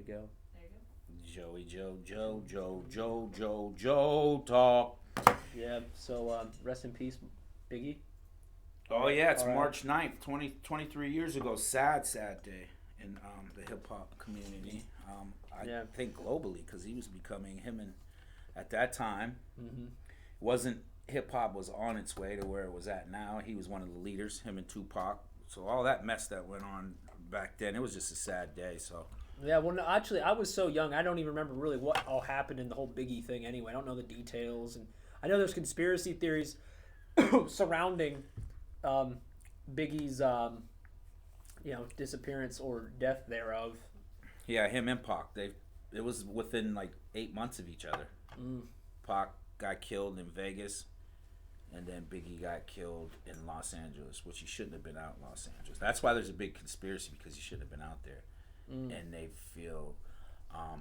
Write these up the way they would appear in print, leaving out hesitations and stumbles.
to go. There you Joey Joe talk. Yeah. So rest in peace, Biggie. Oh yeah, it's All right. March 9th, 23 years ago. Sad day in the hip hop community. I think globally, because he was becoming at that time. Mm-hmm. Wasn't hip hop was on its way to where it was at now. He was one of the leaders, him and Tupac. So all that mess that went on back then, it was just a sad day. So Yeah, well, no, actually, I was so young, I don't even remember really what all happened in the whole Biggie thing anyway. I don't know the details. And I know there's conspiracy theories surrounding Biggie's, disappearance or death thereof. yeah, him and Pac, it was within like 8 months of each other. Pac got killed in Vegas, and then Biggie got killed in Los Angeles, which he shouldn't have been out in Los Angeles. That's why there's a big conspiracy, because he shouldn't have been out there. And they feel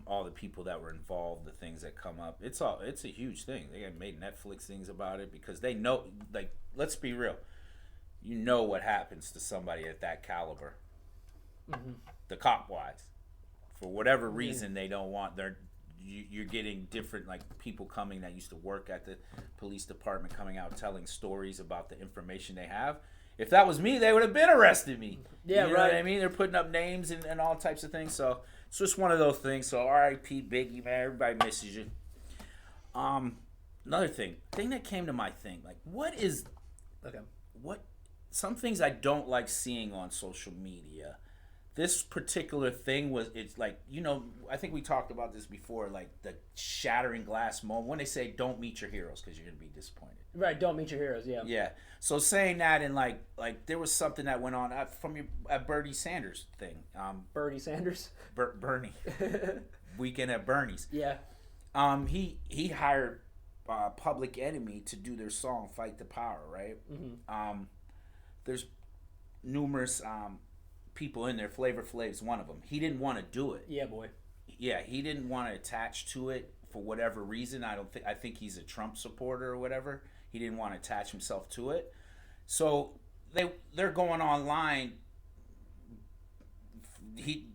all the people that were involved, the things that come up. It's a huge thing. They have made Netflix things about it because they know. Like, let's be real. You know what happens to somebody at that caliber, the cop wise. For whatever reason, they don't want you're getting different, like, people coming that used to work at the police department coming out telling stories about the information they have. If that was me, they would have been arrested me. Yeah, you know right. what I mean? They're putting up names and all types of things. So it's just one of those things. So R.I.P. Biggie, man. Everybody misses you. Another thing that came to my thing, like, some things I don't like seeing on social media. This particular thing it's like, I think we talked about this before, like the shattering glass moment when they say don't meet your heroes because you're going to be disappointed. Right, don't meet your heroes, yeah. Yeah. So saying that, and like there was something that went on from your Bernie Sanders thing. Bernie Sanders. Bernie. Weekend at Bernie's. Yeah. He hired Public Enemy to do their song "Fight the Power," right? Mm-hmm. There's numerous people in there. Flavor Flav's one of them. He didn't want to do it. Yeah, boy. Yeah, he didn't want to attach to it for whatever reason. I think he's a Trump supporter or whatever. He didn't want to attach himself to it. So they're going online.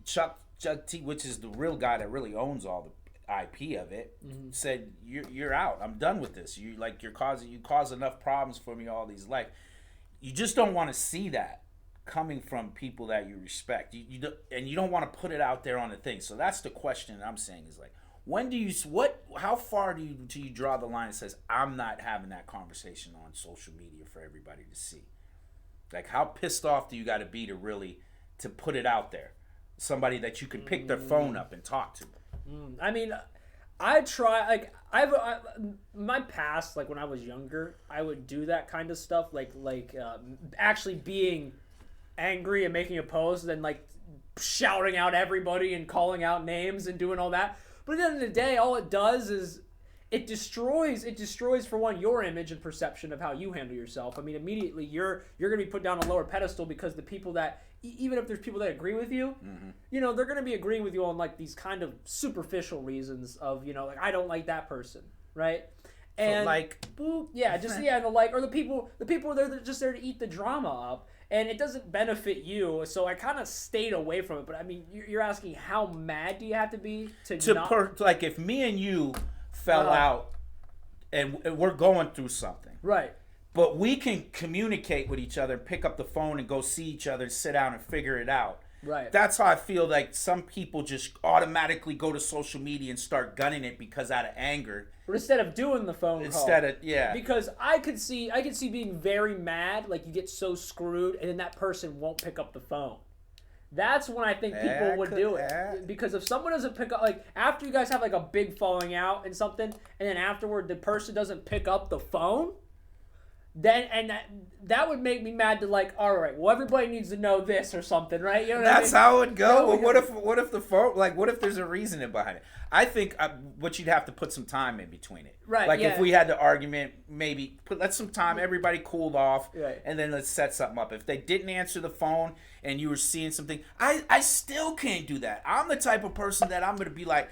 Chuck T, which is the real guy that really owns all the IP of it, said you're out. I'm done with this. You cause enough problems for me all these life. You just don't want to see that coming from people that you respect. You don't want to put it out there on the thing. So that's the question I'm saying is like, how far do you draw the line that says I'm not having that conversation on social media for everybody to see? Like, how pissed off do you got to be to put it out there? Somebody that you can pick their phone up and talk to. I mean, I try, like, my past, like when I was younger, I would do that kind of stuff, like actually being angry and making a post, and then like shouting out everybody and calling out names and doing all that. But at the end of the day, all it does is it destroys for one your image and perception of how you handle yourself. I mean, immediately you're going to be put down a lower pedestal because the people that, even if there's people that agree with you, they're going to be agreeing with you on like these kind of superficial reasons of, like, I don't like that person, right? And so, like, boop, yeah, just yeah, and the like, or the people they're just there to eat the drama up. And it doesn't benefit you, so I kind of stayed away from it. But I mean, you're asking how mad do you have to be like if me and you fell out and we're going through something, right? But we can communicate with each other, pick up the phone, and go see each other, sit down and figure it out. Right. That's how I feel. Like some people just automatically go to social media and start gunning it because out of anger. But instead of doing the phone call. Because I could see being very mad, like you get so screwed, and then that person won't pick up the phone. That's when I think people would do it. Because if someone doesn't pick up, like after you guys have like a big falling out and something, and then afterward the person doesn't pick up the phone, then that would make me mad to like, all right, well everybody needs to know this or something, right? You know what I mean? That's how it would go. Well, what if the phone, like, what if there's a reason behind it? I think what you'd have to put some time in between it. Right. Like yeah. if we had the argument, maybe let some time, everybody cooled off, right. And then let's set something up. If they didn't answer the phone and you were seeing something, I still can't do that. I'm the type of person that I'm going to be like,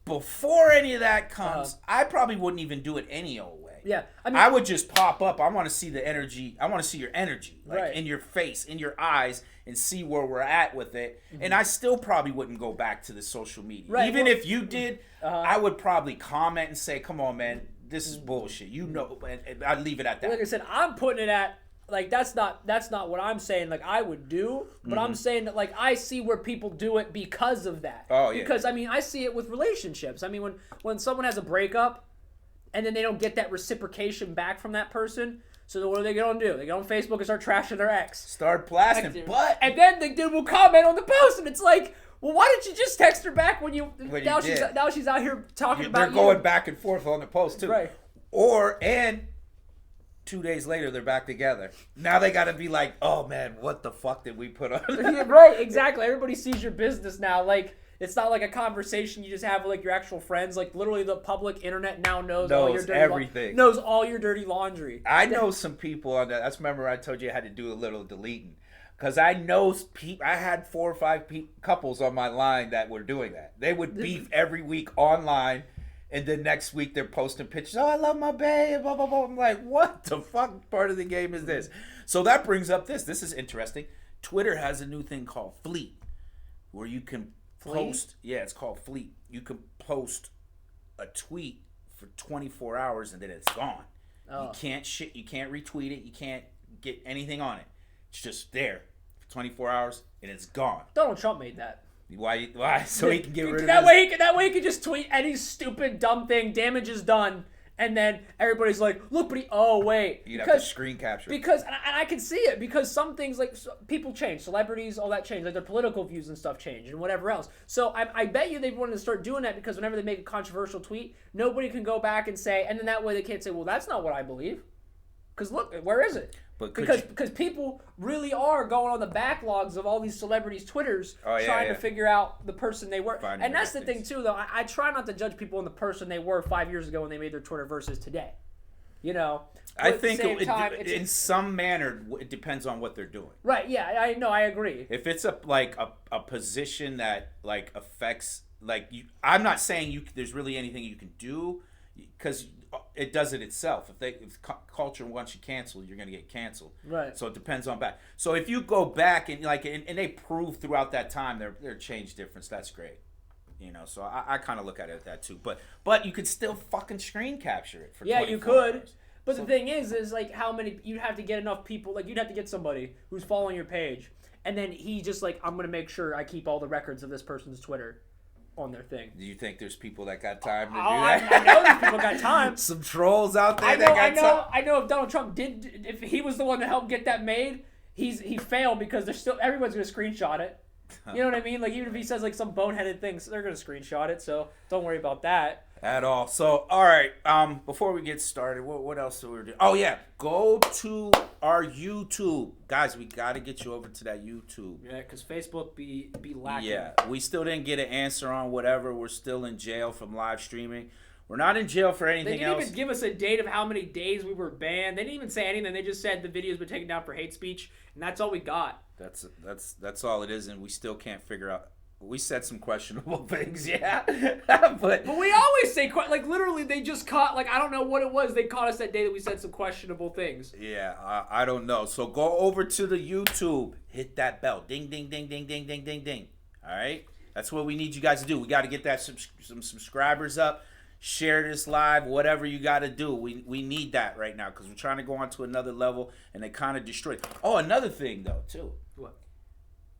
before any of that comes, I probably wouldn't even do it any old way. Yeah, I would just pop up. I want to see the energy. I want to see your energy, like right. in your face, in your eyes, and see where we're at with it. And I still probably wouldn't go back to the social media. Right, Even well, if you did, I would probably comment and say, come on, man, this is bullshit. You know, and I'd leave it at that. Like I said, I'm putting it at, like, that's not what I'm saying, like, I would do, but I'm saying that, like, I see where people do it because of that. Oh, yeah. Because, I mean, I see it with relationships. I mean, when someone has a breakup, and then they don't get that reciprocation back from that person, so what are they going to do? They go on Facebook and start trashing their ex. Start blasting, but... And then the dude will comment on the post, and it's like, well, why didn't you just text her back when now she's out here talking about you? They're going back and forth on the post, too. Right. And 2 days later, they're back together. Now they got to be like, oh, man, what the fuck did we put on? Yeah, right, exactly. Everybody sees your business now. Like, it's not like a conversation you just have with, like, your actual friends. Like, literally the public internet now knows all your dirty everything. Knows all your dirty laundry. I know some people on that. That's remember I told you I had to do a little deleting. Because I know I had 4 or 5 couples on my line that were doing that. They would beef every week online. And then next week they're posting pictures. Oh, I love my babe. Blah, blah, blah. I'm like, what the fuck part of the game is this? So that brings up this. This is interesting. Twitter has a new thing called Fleet. Where you can post. Yeah, it's called Fleet. You can post a tweet for 24 hours and then it's gone. Oh. You can't retweet it. You can't get anything on it. It's just there for 24 hours and it's gone. Donald Trump made that. Why? So he can get rid of that way. That way he can just tweet any stupid dumb thing. Damage is done, and then everybody's like, "Look, but wait." You'd have to screen capture. Because and I can see it because some things like people change, celebrities, all that change, like their political views and stuff change, and whatever else. So I bet you they wanted to start doing that because whenever they make a controversial tweet, nobody can go back and say, and then that way they can't say, "Well, that's not what I believe." Because look, where is it? Because people really are going on the backlogs of all these celebrities' Twitters trying to figure out the person they were. And that's the thing, too, though. I try not to judge people on the person they were 5 years ago when they made their Twitter versus today. You know? I think in some manner, it depends on what they're doing. Right, yeah. I know, I agree. If it's a position that, like, affects... Like, I'm not saying there's really anything you can do because... It does it itself. If culture wants you canceled, you're gonna get canceled. Right. So it depends on back. So if you go back and and they prove throughout that time their change difference, that's great. You know. So I kind of look at it at that too. But you could still fucking screen capture it for 24 you could. hours. But the thing is like how many you'd have to get enough people. Like you'd have to get somebody who's following your page, and then he just like I'm gonna make sure I keep all the records of this person's Twitter on their thing. Do you think there's people that got time to do that? I know there's people got time. Some trolls out there I know if Donald Trump if he was the one to help get that made, he failed because everyone's gonna screenshot it. You know what I mean? Like even if he says like some boneheaded things, they're gonna screenshot it. So don't worry about that. At all. So, all right. Before we get started, what else do we do? Oh yeah, go to our YouTube, guys. We got to get you over to that YouTube. Yeah, because Facebook be lacking. Yeah, we still didn't get an answer on whatever. We're still in jail from live streaming. We're not in jail for anything else. They didn't even give us a date of how many days we were banned. They didn't even say anything. They just said the video's been taken down for hate speech, and that's all we got. That's all it is, and we still can't figure out. We said some questionable things, yeah. but we always say, like, literally, they just caught, like, I don't know what it was. They caught us that day that we said some questionable things. Yeah, I don't know. So go over to the YouTube. Hit that bell. Ding, ding, ding, ding, ding, ding, ding, ding. All right? That's what we need you guys to do. We got to get that some subscribers up. Share this live, whatever you got to do. We need that right now because we're trying to go on to another level, and they kind of destroyed. Oh, another thing, though, too. What?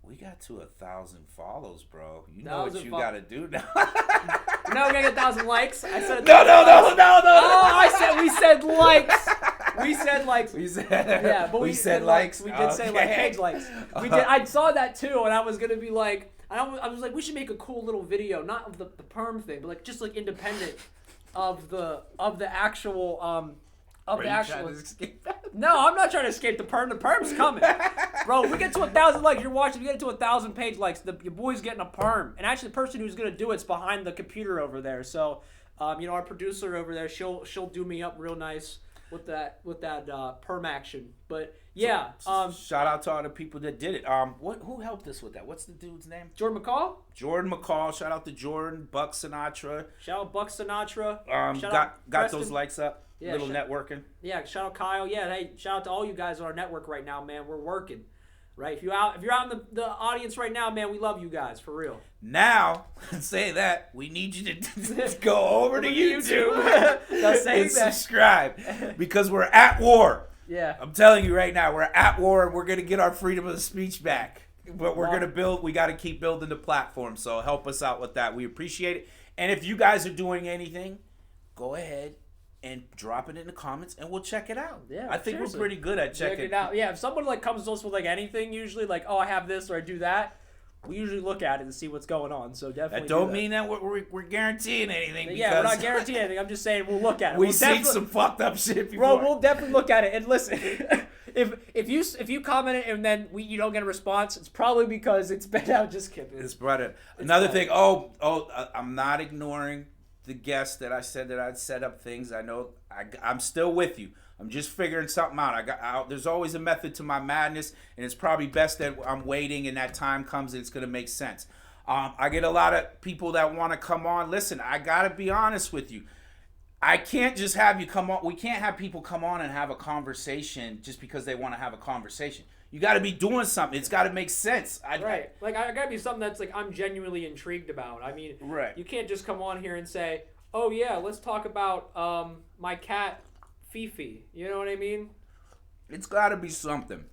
We got to 1,000 follows, bro. You know what you got to do now. No, we're going to get 1,000 likes. I said No. Oh, we said likes. We said likes. We said yeah, but we said likes. We did say like page likes. We did. I saw that too, and I was going to be like, I was like, we should make a cool little video, not of the perm thing, but like just like independent of the actual No, I'm not trying to escape the perm. The perm's coming. Bro, if we get to 1,000 likes, you're watching, we get to 1,000 page likes, your boy's getting a perm. And actually the person who's going to do it's behind the computer over there. So, our producer over there, she'll do me up real nice with that perm action. But yeah, shout out to all the people that did it. Who helped us with that? What's the dude's name? Jordan McCall. Shout out to Jordan, Buck Sinatra. Shout out Buck Sinatra. Got those likes up. Yeah, little networking. Yeah, shout out Kyle. Yeah, hey, shout out to all you guys on our network right now, man. We're working. Right? If you're out in the audience right now, man, we love you guys for real. Now, say that we need you to go over to YouTube and subscribe because we're at war. Yeah. I'm telling you right now, we're at war and we're gonna get our freedom of speech back. But we're gonna build. We got to keep building the platform. So help us out with that. We appreciate it. And if you guys are doing anything, go ahead and drop it in the comments, and we'll check it out. Yeah, I think seriously. we're pretty good at checking it out. Yeah, if someone like comes to us with like anything, usually like, oh, I have this or I do that, we usually look at it and see what's going on. So definitely. That don't mean that we're guaranteeing anything. Because yeah, we're not guaranteeing anything. I'm just saying we'll look at it. We've seen some fucked up shit before. Bro, we'll definitely look at it and listen. If you comment it and then you don't get a response, it's probably because it's been out. Just kidding. It's brought it. Another thing. I'm not ignoring the guest that I said that I'd set up things. I know I'm still with you. I'm just figuring something out. There's always a method to my madness, and it's probably best that I'm waiting and that time comes and it's gonna make sense. I get a lot of people that want to come on. Listen, I gotta be honest with you. I can't just have you come on. We can't have people come on and have a conversation just because they want to have a conversation. You got to be doing something. It's got to make sense. Right. Like, I got to be something that's, like, I'm genuinely intrigued about. I mean, right. You can't just come on here and say, oh, yeah, let's talk about my cat, Fifi. You know what I mean? It's got to be something.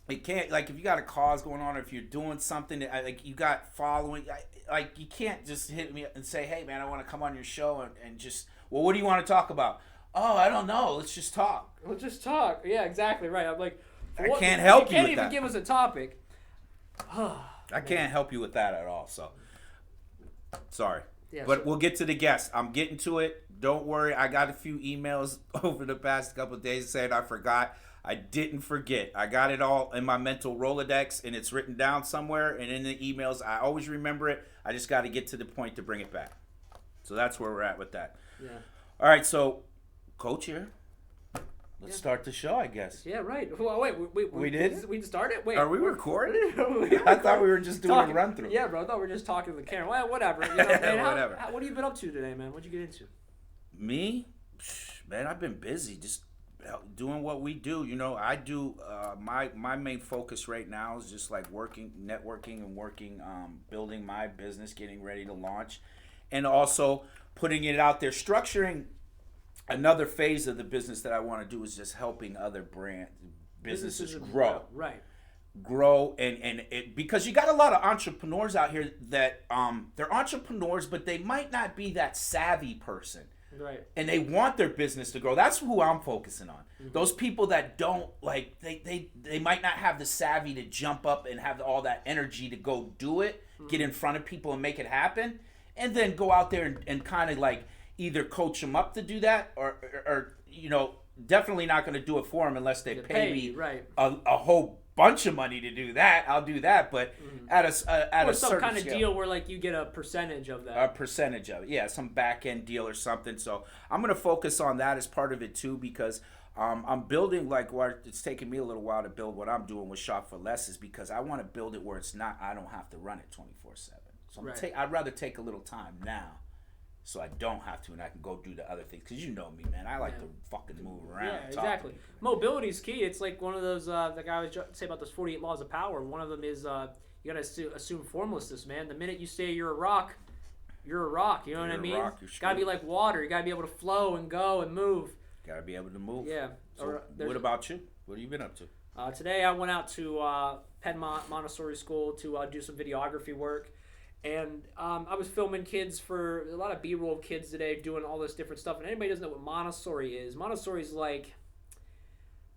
It can't, like, if you got a cause going on or if you're doing something, that, like, you got following, like, you can't just hit me and say, hey, man, I want to come on your show and just, well, what do you want to talk about? Oh, I don't know. Let's just talk. Let's just talk. Yeah, exactly right. I'm like, I can't help you with that. You can't even give us a topic. I can't help you with that at all. So, sorry. Yeah, but we'll get to the guest. I'm getting to it. Don't worry. I got a few emails over the past couple of days saying I forgot. I didn't forget. I got it all in my mental Rolodex, and it's written down somewhere. And in the emails, I always remember it. I just got to get to the point to bring it back. So that's where we're at with that. Yeah. All right. So, Coach here. Let's start the show, I guess. Yeah, right. Well, wait, we did? We started? Wait. Are we recording? I thought we were just doing a run-through. Yeah, bro. I thought we were just talking to the camera. Well, whatever. You know, man, whatever. What have you been up to today, man? What'd you get into? Me? Man, I've been busy just doing what we do. You know, I do, my main focus right now is just like networking and working, building my business, getting ready to launch, and also putting it out there, structuring. Another phase of the business that I want to do is just helping other businesses grow. Right. Grow and it, because you got a lot of entrepreneurs out here that they're entrepreneurs, but they might not be that savvy person. Right. And they want their business to grow. That's who I'm focusing on. Mm-hmm. Those people that don't like they might not have the savvy to jump up and have all that energy to go do it, get in front of people and make it happen, and then go out there and kind of like either coach them up to do that or you know, definitely not going to do it for them unless they pay me a whole bunch of money to do that. I'll do that, but at a some kind of scale. deal where like you get a percentage of that. A percentage of it, yeah, some back end deal or something. So I'm going to focus on that as part of it too, because I'm building like what it's taken me a little while to build what I'm doing with Shop for Less is because I want to build it where it's not, I don't have to run it 24/7. So I'd rather take a little time now. So I don't have to, and I can go do the other things. Because you know me, man. I like to fucking move around. Yeah, exactly. Mobility is key. It's like one of those, like I always say about those 48 laws of power. One of them is you got to assume formlessness, man. The minute you say you're a rock, you're a rock. You know what I mean? Got to be like water. You got to be able to flow and go and move. Got to be able to move. Yeah. So what about you? What have you been up to? Today I went out to Penn Montessori School to do some videography work. And I was filming kids for a lot of B-roll kids today doing all this different stuff. And anybody doesn't know what Montessori is. Montessori is like,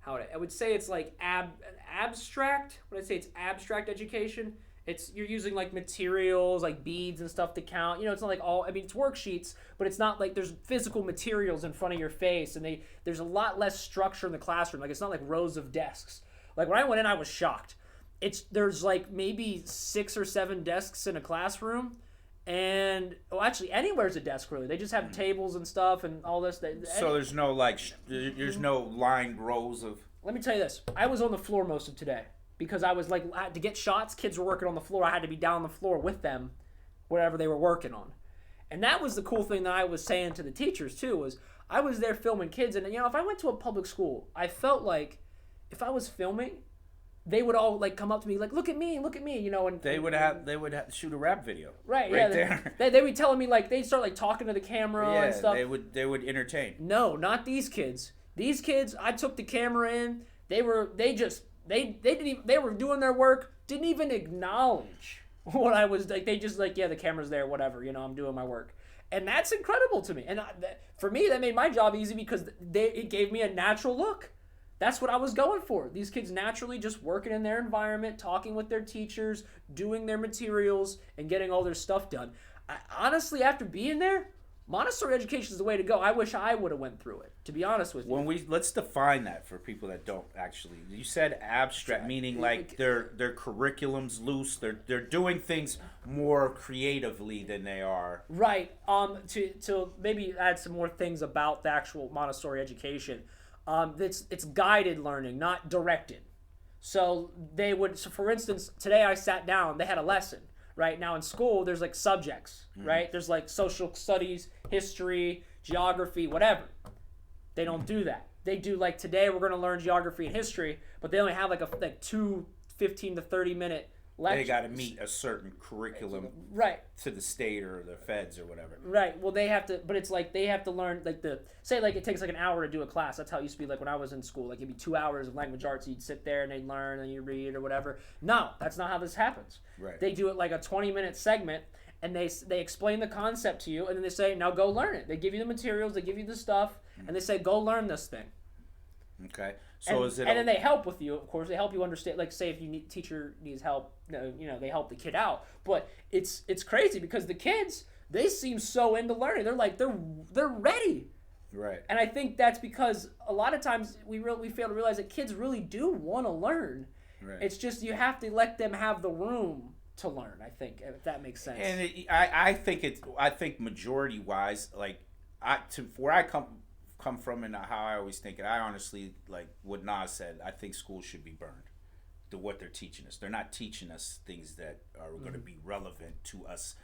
I would say it's like abstract. When I say it's abstract education, you're using like materials like beads and stuff to count. You know, it's not like it's worksheets, but it's not like there's physical materials in front of your face. And there's a lot less structure in the classroom. Like it's not like rows of desks. Like when I went in, I was shocked. There's like maybe 6 or 7 desks in a classroom, and actually anywhere's a desk really. They just have tables and stuff and all this. So there's no there's no lined rows of. Let me tell you this: I was on the floor most of today because I was like to get shots. Kids were working on the floor. I had to be down on the floor with them, whatever they were working on, and that was the cool thing that I was saying to the teachers too. Was I was there filming kids, and you know if I went to a public school, I felt like if I was filming. they would all like come up to me like, look at me, you know, and They would have shoot a rap video. right, Right yeah, there. they would be telling me like they'd start like talking to the camera Yeah, and stuff. they would entertain. No, not these kids. These kids, I took the camera in. They were doing their work, didn't even acknowledge what I was like. They just like, yeah, the camera's there, whatever, you know, I'm doing my work. And that's incredible to me. And for me, that made my job easy because it gave me a natural look. That's what I was going for. These kids naturally just working in their environment, talking with their teachers, doing their materials, and getting all their stuff done. Honestly, after being there, Montessori education is the way to go. I wish I would have went through it, to be honest with you. Let's define that for people that don't actually. You said abstract, meaning like their curriculum's loose. They're doing things more creatively than they are. Right. To maybe add some more things about the actual Montessori education. It's guided learning, not directed. So for instance, today I sat down. They had a lesson. Right now in school, there's like subjects, right? There's like social studies, history, geography, whatever. They don't do that. They do like today we're going to learn geography and history, but they only have like two 15 to 30 minute lectures. They got to meet a certain curriculum, right, to the state or the feds or whatever. Right. Well, they have to, but it's like they have to learn like say like it takes like an hour to do a class. That's how it used to be like when I was in school. Like it'd be 2 hours of language arts. You'd sit there and they'd learn and you read or whatever. No, that's not how this happens. Right. They do it like a 20-minute segment and they explain the concept to you and then they say, now go learn it. They give you the materials, they give you the stuff, and they say, go learn this thing. Okay. So and then they help with you, of course. They help you understand. Like, say if teacher needs help, you know, they help the kid out. But it's crazy because the kids, they seem so into learning. They're like they're ready. Right. And I think that's because a lot of times we fail to realize that kids really do want to learn. Right. It's just you have to let them have the room to learn. I think if that makes sense. And I think majority wise, like where I come from and how I always think it, I honestly, like what Nas said, I think schools should be burned to what they're teaching us. They're not teaching us things that are going to be relevant to us.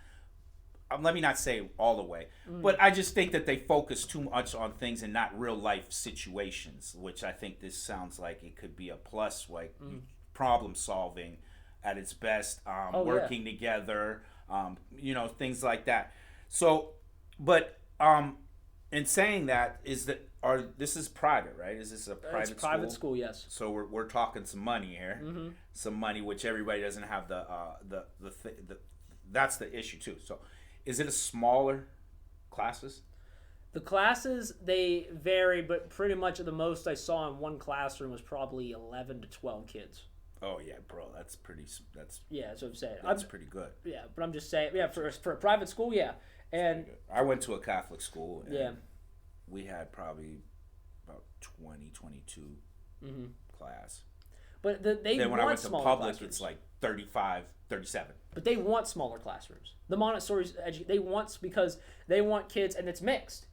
Let me not say all the way, but I just think that they focus too much on things and not real life situations, which I think this sounds like it could be a plus, like problem solving at its best, working together, you know, things like that. So, but in saying that, this is private, right? Is this a private school? It's private school, yes. So we're talking some money here, some money which everybody doesn't have that's the issue too. So, is it a smaller classes? The classes, they vary, but pretty much the most I saw in one classroom was probably 11 to 12 kids. Oh yeah, bro, that's yeah, that's what I'm saying. That's pretty good. Yeah, but I'm just saying, yeah, for a private school, yeah. And I went to a Catholic school. And yeah, we had probably about 22 class. But they then when I want went to smaller public, classrooms. it's like 35, 37. But they want smaller classrooms. The Montessori they want because they want kids, and it's mixed.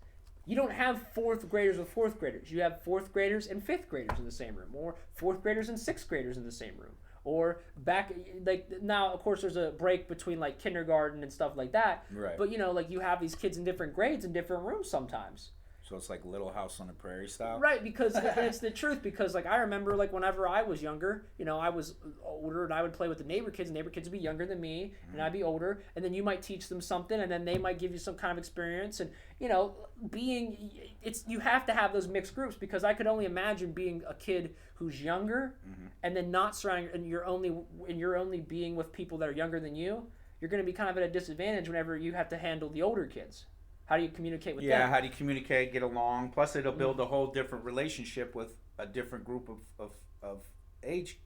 You don't have fourth graders with fourth graders. You have fourth graders and fifth graders in the same room, or fourth graders and sixth graders in the same room. Or back, like now, of course, there's a break between like kindergarten and stuff like that. Right. But you know, like you have these kids in different grades in different rooms sometimes. So it's like Little House on the Prairie style. Right, because and it's the truth. Because like I remember, like whenever I was younger, you know, I was older and I would play with the neighbor kids. And neighbor kids would be younger than me, and I'd be older. And then you might teach them something, and then they might give you some kind of experience. And you know, you have to have those mixed groups because I could only imagine being a kid who's younger, and then not surrounding, and you're only being with people that are younger than you. You're going to be kind of at a disadvantage whenever you have to handle the older kids. How do you communicate with them? Yeah, how do you communicate, get along? Plus, it'll build a whole different relationship with a different group of age,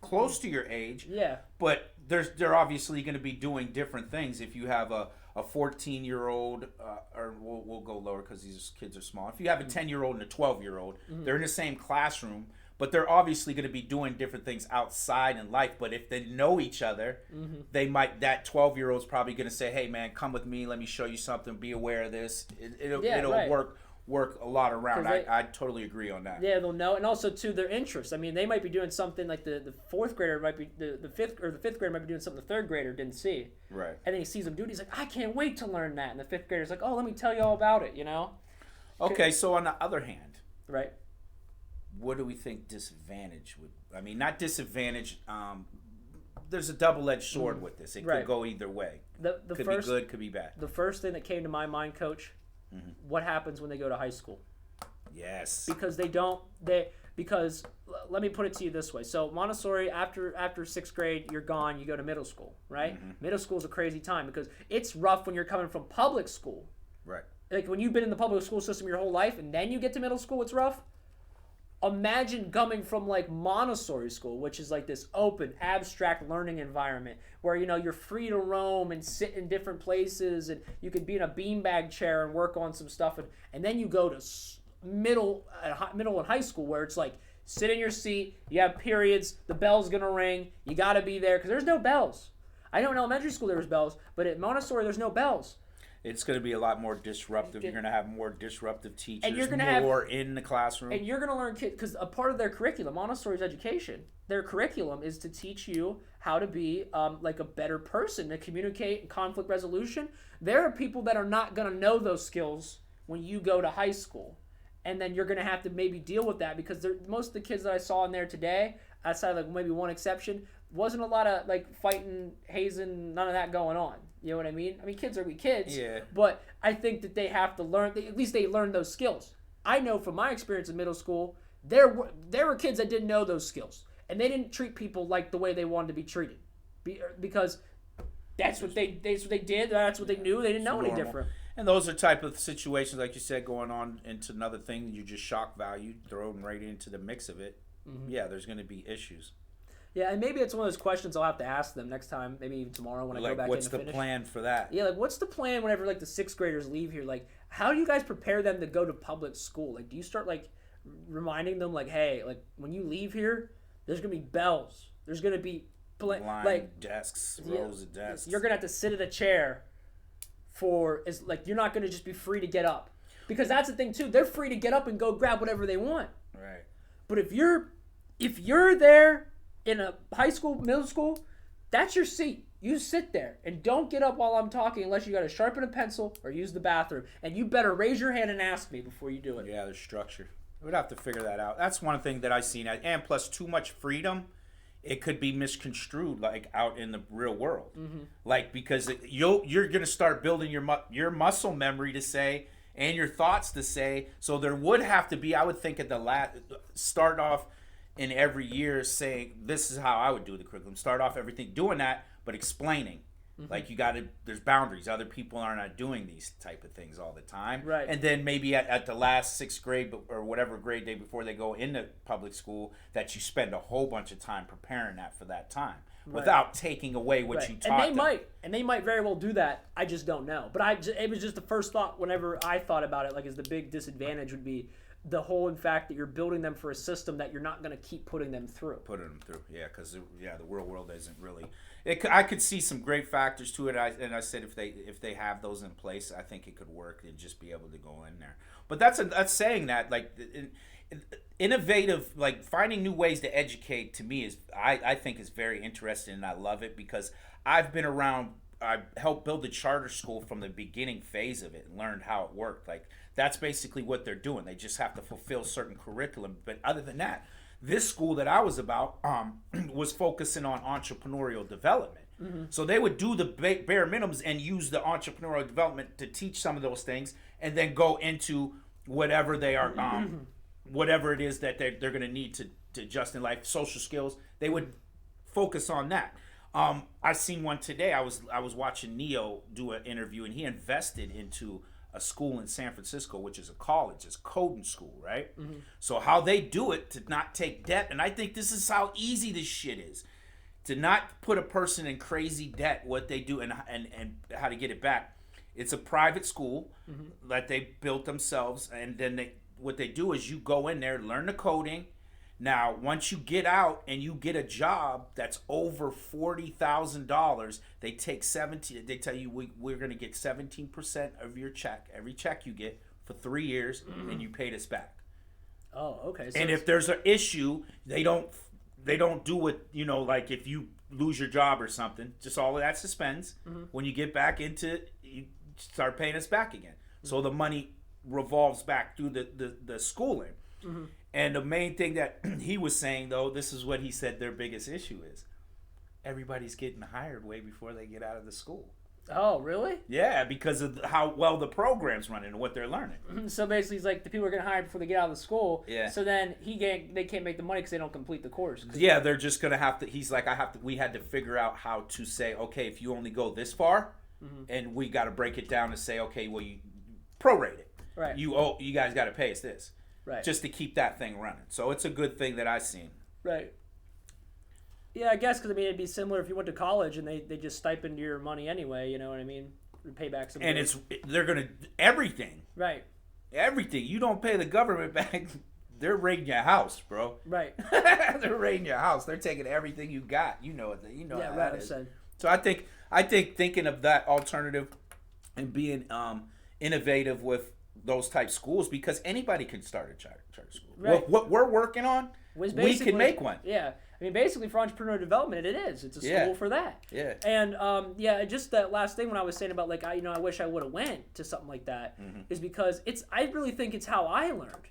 close to your age. Yeah. But they're obviously going to be doing different things. If you have a 14-year-old, or we'll go lower because these kids are small. If you have a 10-year-old and a 12-year-old, they're in the same classroom, but they're obviously going to be doing different things outside in life. But if they know each other, that 12-year-old's probably going to say, hey, man, come with me. Let me show you something. Be aware of this. It'll right. work a lot around. I totally agree on that. Yeah, they'll know. And also, too, their interests. I mean, they might be doing something like the fourth grader might be, the fifth grader might be doing something the third grader didn't see. Right. And then he sees them do it. He's like, I can't wait to learn that. And the fifth grader's like, oh, let me tell you all about it, you know? Okay, so on the other hand. Right. what do we think disadvantage would? I mean, not disadvantage. There's a double-edged sword with this. It could go either way. The could first, be good, could be bad. The first thing that came to my mind, Coach, what happens when they go to high school? Yes. Because let me put it to you this way. So Montessori, after sixth grade, you're gone. You go to middle school, right? Middle school is a crazy time because it's rough when you're coming from public school. Right. Like when you've been in the public school system your whole life and then you get to middle school, it's rough. Imagine coming from like Montessori school, which is like this open, abstract learning environment where, you're free to roam and sit in different places and you could be in a beanbag chair and work on some stuff. And then you go to middle and high school where it's like, sit in your seat, you have periods, the bell's going to ring, you got to be there because there's no bells. I know in elementary school there was bells, but at Montessori there's no bells. It's going to be a lot more disruptive. You're going to have more disruptive teachers, and you're going to more in the classroom. And you're going to learn kids, because a part of their curriculum, Montessori's education, their curriculum is to teach you how to be like a better person, to communicate, conflict resolution. There are people that are not going to know those skills when you go to high school. And then you're going to have to maybe deal with that because most of the kids that I saw in there today, outside of like maybe one exception, wasn't a lot of like fighting, hazing, none of that going on. You know what I mean? I mean, kids are kids. Yeah. But I think that they have to learn. At least they learn those skills. I know from my experience in middle school, there were kids that didn't know those skills, and they didn't treat people like the way they wanted to be treated, because that's what they did. That's what they knew. They didn't know any different. And those are type of situations, like you said, going on into another thing. You just shock value, throw them right into the mix of it. Yeah, there's going to be issues. Yeah, and maybe it's one of those questions I'll have to ask them next time, maybe even tomorrow when I go back in to what's finish. the plan for that? Yeah, like what's the plan whenever like the sixth graders leave here? Like, how do you guys prepare them to go to public school? Like, do you start like reminding them like, hey, like when you leave here, there's gonna be bells. There's gonna be desks, rows of desks. You're gonna have to sit at a chair you're not gonna just be free to get up, because that's the thing too. They're free to get up and go grab whatever they want. Right. But if you're there in a high school, middle school, that's your seat. You sit there and don't get up while I'm talking unless you got to sharpen a pencil or use the bathroom. And you better raise your hand and ask me before you do it. Yeah, there's structure. We'd have to figure that out. That's one thing that I've seen. And plus, too much freedom, it could be misconstrued like out in the real world. Like, because you're going to start building your muscle memory to say and your thoughts to say. So there would have to be, I would think, at the start off in every year saying, this is how I would do the curriculum. Start off everything doing that, but explaining. Like, there's boundaries. Other people are not doing these type of things all the time. Right. And then maybe at the last sixth grade or whatever grade day before they go into public school, that you spend a whole bunch of time preparing that for that time. Without taking away what you taught them. And they might very well do that. I just don't know. But it was just the first thought whenever I thought about it, like, as the big disadvantage would be the whole, in fact, that you're building them for a system that you're not going to keep putting them through. Yeah, because the real world isn't really. I could see some great factors to it, and I said if they have those in place, I think it could work and just be able to go in there. But that's saying that, like, innovative, like finding new ways to educate, to me is I think is very interesting, and I love it because I've been around. I helped build the charter school from the beginning phase of it and learned how it worked. Like, that's basically what they're doing. They just have to fulfill certain curriculum. But other than that, this school that I was about was focusing on entrepreneurial development. So they would do the bare minimums and use the entrepreneurial development to teach some of those things, and then go into whatever they are, whatever it is that they're going to need to adjust in life, social skills. They would focus on that. I seen one today. I was watching Neo do an interview, and he invested into a school in San Francisco, which is a college. It's coding school, right? So how they do it to not take debt, and I think this is how easy this shit is, to not put a person in crazy debt. What they do and how to get it back. It's a private school that they built themselves, and then what they do is you go in there, learn the coding. Now, once you get out and you get a job that's over $40,000, they take 17. They tell you we're going to get 17% of your check, every check you get, for 3 years, and you paid us back. Oh, okay. So and if there's an issue, they don't do it. Like if you lose your job or something, just all of that suspends. When you get back into, you start paying us back again. So the money revolves back through the schooling. And the main thing that he was saying, though, this is what he said their biggest issue is. Everybody's getting hired way before they get out of the school. Oh, really? Yeah, because of how well the program's running and what they're learning. So basically, he's like, the people are getting hired before they get out of the school. Yeah. So then they can't make the money because they don't complete the course. Yeah, they're just gonna have to. He's like, we had to figure out how to say, okay, if you only go this far, and we got to break it down to say, okay, well, you prorate it. Right. You guys got to pay us this. Right. Just to keep that thing running. So it's a good thing that I've seen. Right. Yeah, I guess because I mean it'd be similar if you went to college and they just stipend your money anyway. You know what I mean? Pay back some. And bills. they're gonna everything. Right. Everything. You don't pay the government back. They're raiding your house, bro. Right. They're raiding your house. They're taking everything you got. You know it. You know Yeah, how right. that is. Said. So I think thinking of that alternative and being innovative with those type schools, because anybody can start a charter school. Right. What we're working on, we can make one. Yeah. I mean, basically for entrepreneurial development, it is. It's a school for that. Yeah. And just that last thing when I was saying about like I wish I would have went to something like that is because I really think it's how I learned.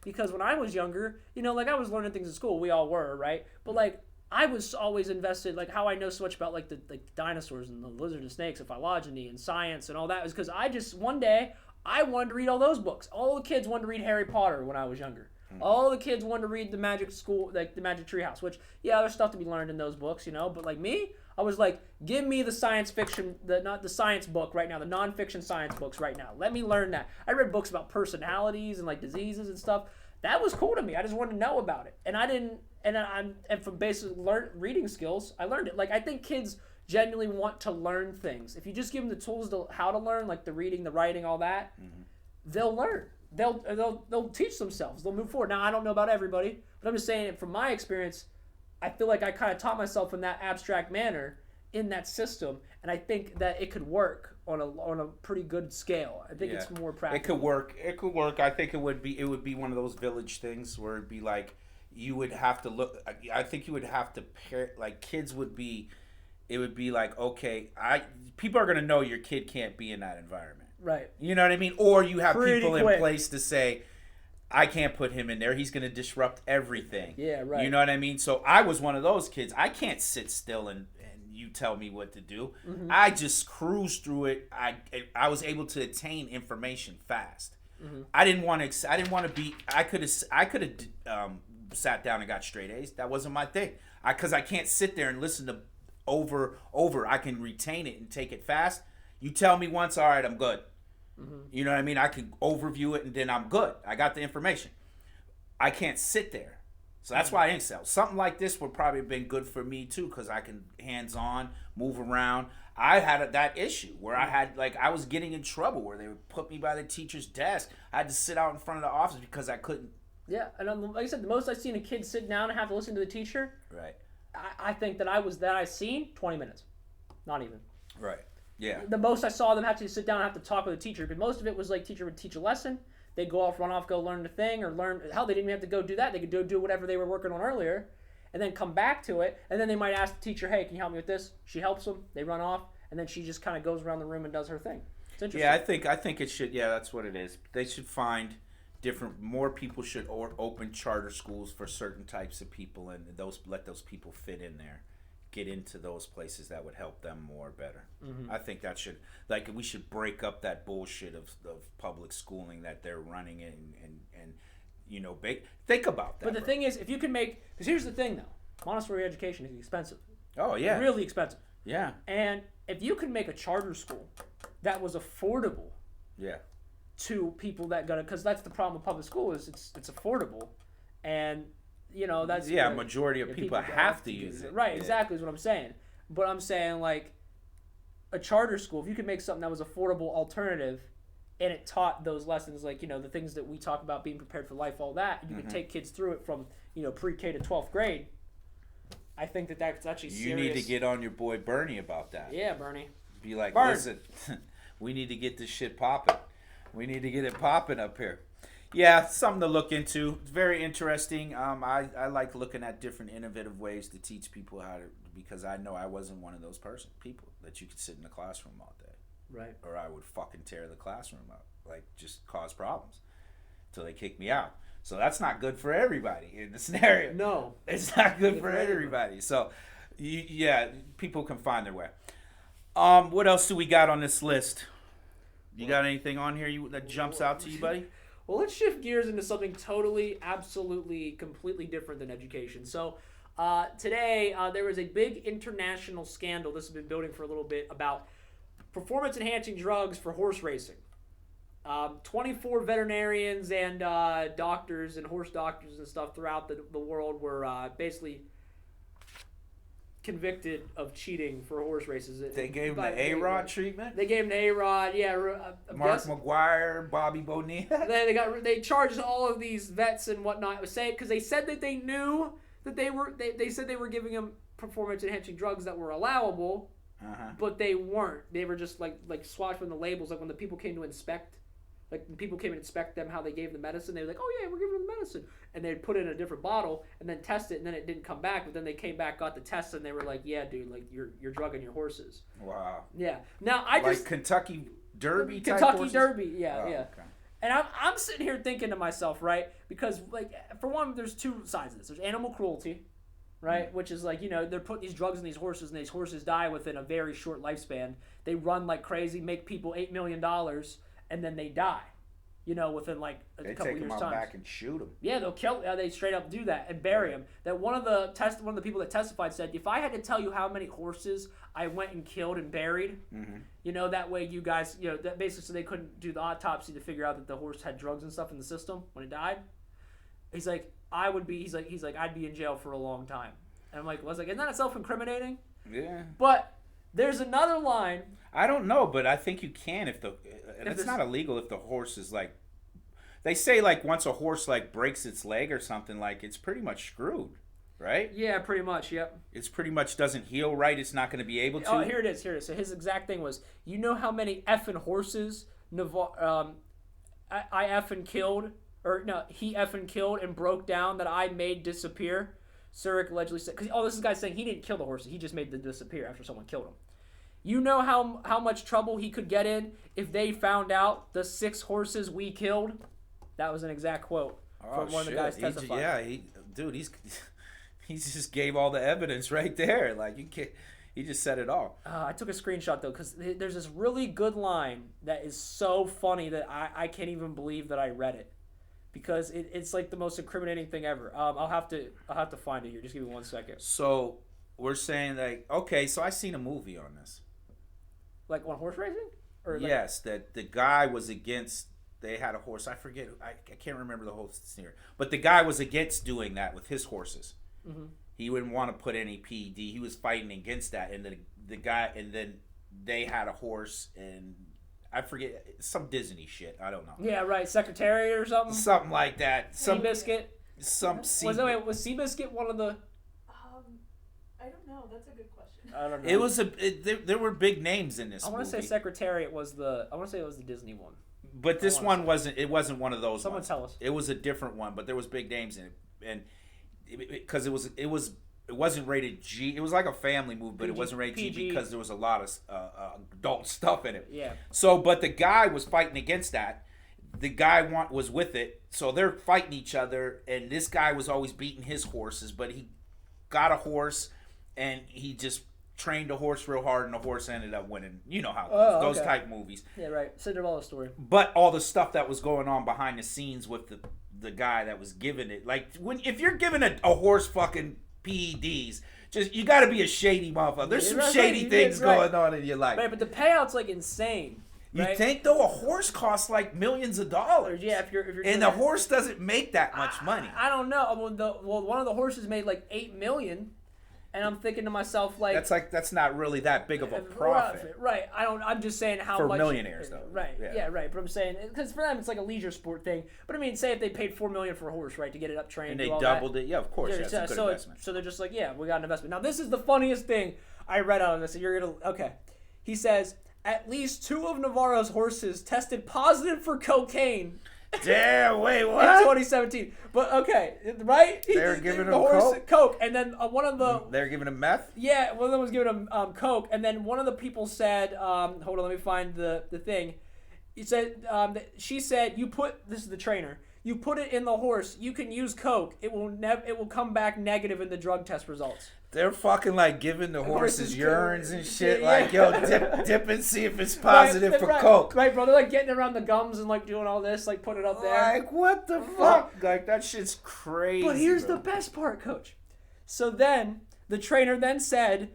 Because when I was younger, like I was learning things in school. We all were, right? But like I was always invested, like how I know so much about like the dinosaurs and the lizards and snakes and phylogeny and science and all that was because one day I wanted to read all those books. All the kids wanted to read Harry Potter when I was younger. All the kids wanted to read the Magic School, like the Magic Treehouse, which, there's stuff to be learned in those books, but like me, I was like, give me the science fiction, not the science book right now, the nonfiction science books right now. Let me learn that. I read books about personalities and like diseases and stuff. That was cool to me. I just wanted to know about it. And I didn't, and from basic reading skills, I learned it. Like, I think kids genuinely want to learn things. If you just give them the tools to how to learn, like the reading, the writing, all that, they'll learn. They'll teach themselves. They'll move forward. Now, I don't know about everybody, but I'm just saying from my experience, I feel like I kind of taught myself in that abstract manner in that system, and I think that it could work on a pretty good scale. I think it's more practical. It could work. I think it would be one of those village things where it'd be like you would have to look. I think you would have to pair, like kids would be. It would be like, okay, people are gonna know your kid can't be in that environment. Right. You know what I mean? Or you have Pretty people quick. in place to say, I can't put him in there. He's going to disrupt everything. Yeah, right. You know what I mean? So I was one of those kids. I can't sit still and you tell me what to do. I just cruised through it. I was able to attain information fast. I didn't want to be. I could have sat down and got straight A's. That wasn't my thing. Because I can't sit there and listen to over. I can retain it and take it fast. You tell me once, all right, I'm good. You know what I mean? I can overview it and then I'm good. I got the information. I can't sit there. So that's why I didn't sell. Something like this would probably have been good for me too because I can hands-on, move around. I had that issue where I was getting in trouble where they would put me by the teacher's desk. I had to sit out in front of the office because I couldn't. Yeah, and like I said, the most I've seen a kid sit down and have to listen to the teacher. Right. I think that I've seen 20 minutes. Not even. Right. Yeah. The most I saw them have to sit down and have to talk with a teacher, but most of it was like teacher would teach a lesson, they'd run off, go learn the thing, or hell, they didn't even have to go do that. They could do whatever they were working on earlier, and then come back to it, and then they might ask the teacher, hey, can you help me with this? She helps them, they run off, and then she just kind of goes around the room and does her thing. It's interesting. Yeah, I think it should, that's what it is. They should find more people should open charter schools for certain types of people, and let those people fit in there. Get into those places that would help them more better. I think that we should break up that bullshit of public schooling that they're running and think about that. But the thing is, if you can because here's the thing though, Montessori education is expensive. Oh yeah. Really expensive. Yeah. And if you could make a charter school that was affordable. Yeah. To people because that's the problem with public school is it's affordable, and that's majority of people have to use it. Right, yeah. exactly is what I'm saying. But I'm saying like a charter school, if you could make something that was affordable alternative, and it taught those lessons like the things that we talk about being prepared for life, all that, and you could take kids through it from pre-K to 12th grade. I think that's actually serious. You need to get on your boy Bernie about that. Yeah, Bernie. Be like, Burn. Listen, we need to get this shit popping. We need to get it popping up here. Yeah, something to look into. It's very interesting. I like looking at different innovative ways to teach people how to, because I know I wasn't one of those people that you could sit in the classroom all day. Right. Or I would fucking tear the classroom up, like just cause problems until they kick me out. So that's not good for everybody in the scenario. No. It's not good for everybody. So, yeah, people can find their way. What else do we got on this list? You got anything on here that jumps out to you, buddy? Well, let's shift gears into something totally, absolutely, completely different than education. So, today, there was a big international scandal. This has been building for a little bit about performance-enhancing drugs for horse racing. 24 veterinarians and doctors and horse doctors and stuff throughout the world were basically convicted of cheating for horse races. They gave him the A-Rod treatment? They gave him the A-Rod, yeah. Mark McGuire, Bobby Bonilla. They charged all of these vets and whatnot because they said that they knew that they said they were giving them performance-enhancing drugs that were allowable, but they weren't. They were just like swatching the labels. Like when the people came to inspect, like when people came and inspect them, how they gave the medicine, they were like, "Oh yeah, we're giving them the medicine," and they'd put it in a different bottle and then test it, and then it didn't come back. But then they came back, got the test, and they were like, "Yeah, dude, like you're drugging your horses." Wow. Yeah. Now I just Kentucky Derby type Kentucky horses? Derby, yeah, yeah. Okay. And I'm sitting here thinking to myself, right? Because like for one, there's two sides of this. There's animal cruelty, right? Which is like, they're putting these drugs in these horses, and these horses die within a very short lifespan. They run like crazy, make people $8 million, and then they die. Within like a They couple take years' them out time. back and shoot them. Yeah, they'll kill. They straight up do that and bury him. That one of the people that testified said, if I had to tell you how many horses I went and killed and buried, that way you guys, that basically so they couldn't do the autopsy to figure out that the horse had drugs and stuff in the system when it died. He's like, I'd be in jail for a long time. And I'm like, isn't that self-incriminating? Yeah. But there's another line. I don't know, but I think you can if it's not illegal if the horse is like, they say like once a horse like breaks its leg or something, like it's pretty much screwed, right? Yeah, pretty much. Yep. It's pretty much doesn't heal right. It's not going to be able to. Oh, here it is. So his exact thing was, how many effing horses I effing killed, or no, he effing killed and broke down that I made disappear. Surik allegedly said, because this guy's saying he didn't kill the horses, he just made them disappear after someone killed him. You know how much trouble he could get in if they found out the 6 horses we killed? That was an exact quote from one of the guys testifying. He just gave all the evidence right there. Like he just said it all. I took a screenshot though because there's this really good line that is so funny that I can't even believe that I read it. Because it's like the most incriminating thing ever. I'll have to find it here. Just give me 1 second. So we're saying like, okay, so I seen a movie on this. Like on horse racing? Or like, yes, that the guy was against. They had a horse. I forget. I can't remember the whole scenario. But the guy was against doing that with his horses. Mm-hmm. He wouldn't want to put any PED. He was fighting against that. And the guy, and then they had a horse and. I forget, some Disney shit. I don't know. Yeah, right. Secretariat or something? Something like that. Seabiscuit? Was Seabiscuit one of the... I don't know. That's a good question. I don't know. It was there were big names in this movie. I want to say Secretariat was the... I want to say it was the Disney one. But this one wasn't... It wasn't one of those Someone ones. tell us. It was a different one, but there was big names in it. And because it wasn't rated G. It was like a family movie, but it wasn't rated PG. G because there was a lot of adult stuff in it. Yeah. So, but the guy was fighting against that. The guy was with it, so they're fighting each other. And this guy was always beating his horses, but he got a horse, and he just trained a horse real hard, and the horse ended up winning. You know how those type movies. Yeah, right. Cinderella story. But all the stuff that was going on behind the scenes with the guy that was giving it, like if you're giving a horse fucking PEDs, just you got to be a shady motherfucker. There's some shady things going on in your life. Right, but the payout's like insane. You right? think though a horse costs like millions of dollars? Yeah, if you're and the horse doesn't make that much money. I don't know. One of the horses made like $8 million, and I'm thinking to myself like that's not really that big of a profit. Right. I'm just saying how for much millionaires though. Right. Yeah. Right. But I'm saying because for them it's like a leisure sport thing. But I mean, say if they paid $4 million for a horse, right, to get it up trained, and they doubled it. Yeah, of course. That's a good investment. So they're just like, yeah, we got an investment. Now this is the funniest thing I read out of this. And you're gonna okay. He says at least 2 of Navarro's horses tested positive for cocaine. Damn, wait, what? In 2017. But okay, right? They're giving him coke. And then one of the... They're giving him meth? Yeah, one of them was giving him coke. And then one of the people said, hold on, let me find the thing. He said, she said, this is the trainer, you put it in the horse. You can use coke. It will come back negative in the drug test results. They're fucking like giving the horses urines and shit. Yeah. Like, yo, dip and see if it's positive for coke. Right, bro. They're like getting around the gums and like doing all this, like putting it up there. Like, what the fuck? Like, that shit's crazy. But here's the best part, Coach. So then the trainer then said,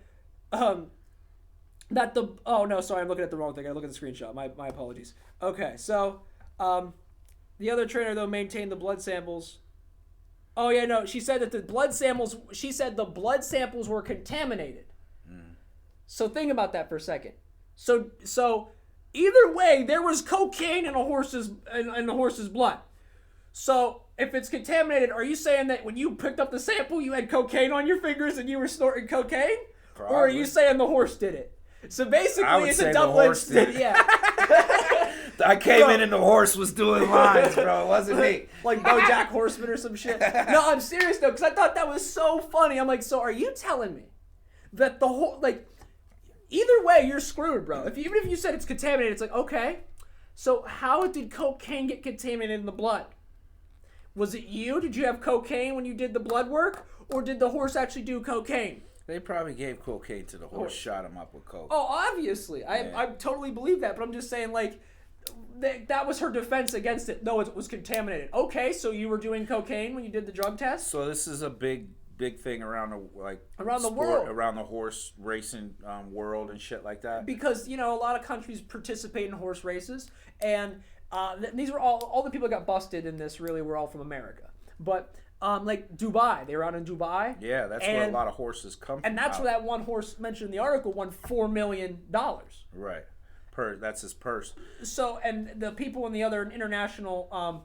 that the I'm looking at the wrong thing. I look at the screenshot. My apologies. Okay, so the other trainer though maintained the blood samples. Oh yeah, no, she said that the blood samples were contaminated. So think about that for a second. So either way, there was cocaine in the horse's blood. So if it's contaminated, are you saying that when you picked up the sample, you had cocaine on your fingers and you were snorting cocaine? Probably. Or are you saying the horse did it? So basically, it's a double-edged double-edged sword. Yeah. I came in and the horse was doing lines, bro. It wasn't me. Like BoJack Horseman or some shit. No, I'm serious though, because I thought that was so funny. I'm like, so are you telling me that the whole either way you're screwed, bro? Even if you said it's contaminated, it's like okay. So how did cocaine get contaminated in the blood? Was it you? Did you have cocaine when you did the blood work, or did the horse actually do cocaine? They probably gave cocaine to the horse, shot him up with coke. Oh, obviously. I totally believe that, but I'm just saying, like, that was her defense against it. No, it was contaminated. Okay, so you were doing cocaine when you did the drug test? So this is a big thing around the world, around the horse racing world and shit like that. Because, a lot of countries participate in horse races, and these were all the people that got busted in this really were all from America. But like Dubai, they were out in Dubai. Yeah, that's where a lot of horses come from. And that's where that one horse mentioned in the article won $4 million. Right. That's his purse. So, and the people in the other international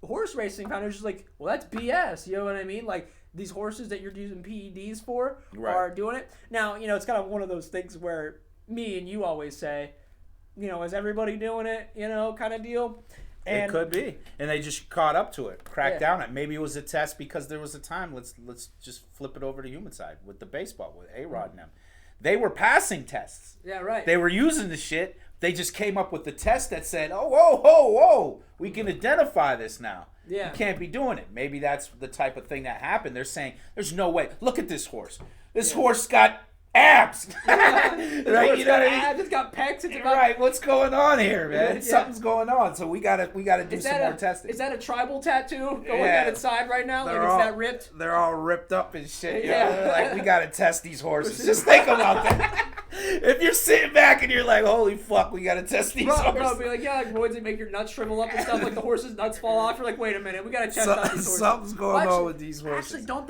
horse racing founders just like, well, that's BS. You know what I mean? Like, these horses that you're using PEDs for are doing it. Now, it's kind of one of those things where me and you always say, is everybody doing it? Kind of deal. And it could be, and they just caught up to it, cracked down on it. Maybe it was a test because there was a time. Let's just flip it over to human side with the baseball with A-Rod and them. They were passing tests. Yeah, right. They were using the shit. They just came up with the test that said, "Oh, whoa, we can identify this now. Yeah, you can't be doing it." Maybe that's the type of thing that happened. They're saying, "There's no way. Look at this horse. This horse got abs." Right? You know what I mean? Abs, it's got pecs. It's got... Right. What's going on here, man? Something's going on. So we gotta do some more testing. Is that a tribal tattoo going down its side right now? Like, is that ripped? They're all ripped up and shit. Yeah. Like, we gotta test these horses. Just think about that. If you're sitting back and you're like, holy fuck, we gotta test these horses. Bro, be like, like roids that make your nuts shrivel up and stuff, like the horse's nuts fall off. You're like, wait a minute, we gotta test out these horses. Something's going on with these horses. Actually, don't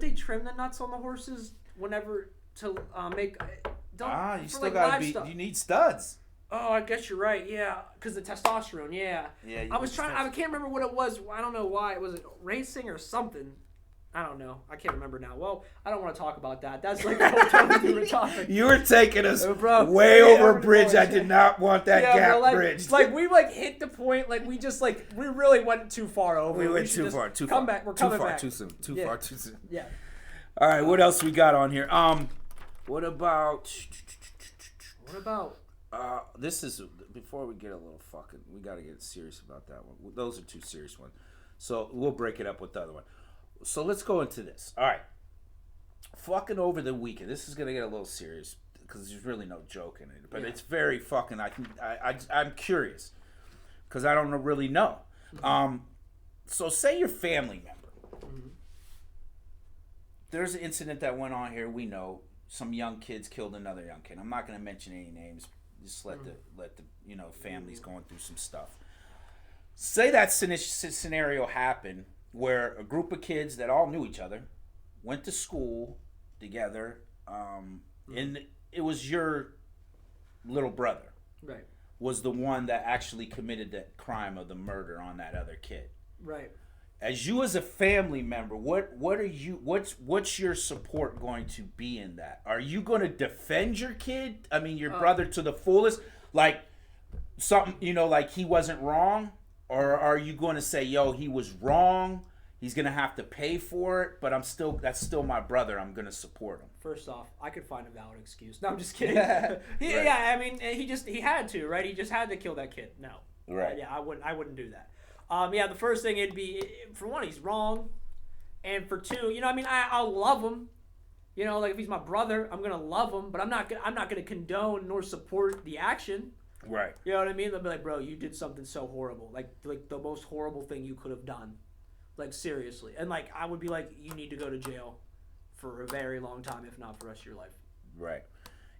they trim the nuts on the horses whenever to make? You still gotta you need studs. Oh, I guess you're right. Yeah, because the testosterone. Yeah. Yeah. I can't remember what it was. I don't know why. Was it racing or something? I don't know. I can't remember now. Well, I don't want to talk about that. That's like a whole totally different topic. You were taking us way over a bridge. I did not want that gap bridge. Like we hit the point. Like we just we really went too far over. We went too far. Too far. We're coming back. Too soon. Too far. Too soon. Yeah. All right. What else we got on here? What about? This is before we get a little fucking. We got to get serious about that one. Those are two serious ones. So we'll break it up with the other one. So let's go into this. All right. Fucking over the weekend. This is gonna get a little serious because there's really no joke in it, but it's very fucking. I'm curious because I don't really know. So say your family member. Mm-hmm. There's an incident that went on here. We know some young kids killed another young kid. I'm not gonna mention any names. Just let the families going through some stuff. Say that scenario happened where a group of kids that all knew each other went to school together, and it was your little brother, right, was the one that actually committed that crime of the murder on that other kid. Right. As you as a family member, what's your support going to be in that? Are you going to defend your kid? I mean, your brother to the fullest, like something, like he wasn't wrong? Or are you going to say, yo, he was wrong, he's going to have to pay for it, but that's still my brother, I'm going to support him? First off, I could find a valid excuse. No, I'm just kidding. Right. Yeah, I mean, he had to, right? He just had to kill that kid. No. Right. Yeah, I wouldn't do that. Yeah, the first thing it'd be, for one, he's wrong, and for two, you know, I mean, I'll love him. You know, like if he's my brother, I'm gonna love him, but I'm not gonna condone nor support the action. Right. You know what I mean? They'll be like, bro, you did something so horrible, like the most horrible thing you could have done, like seriously. And like I would be like, you need to go to jail for a very long time, if not for the rest of your life. Right.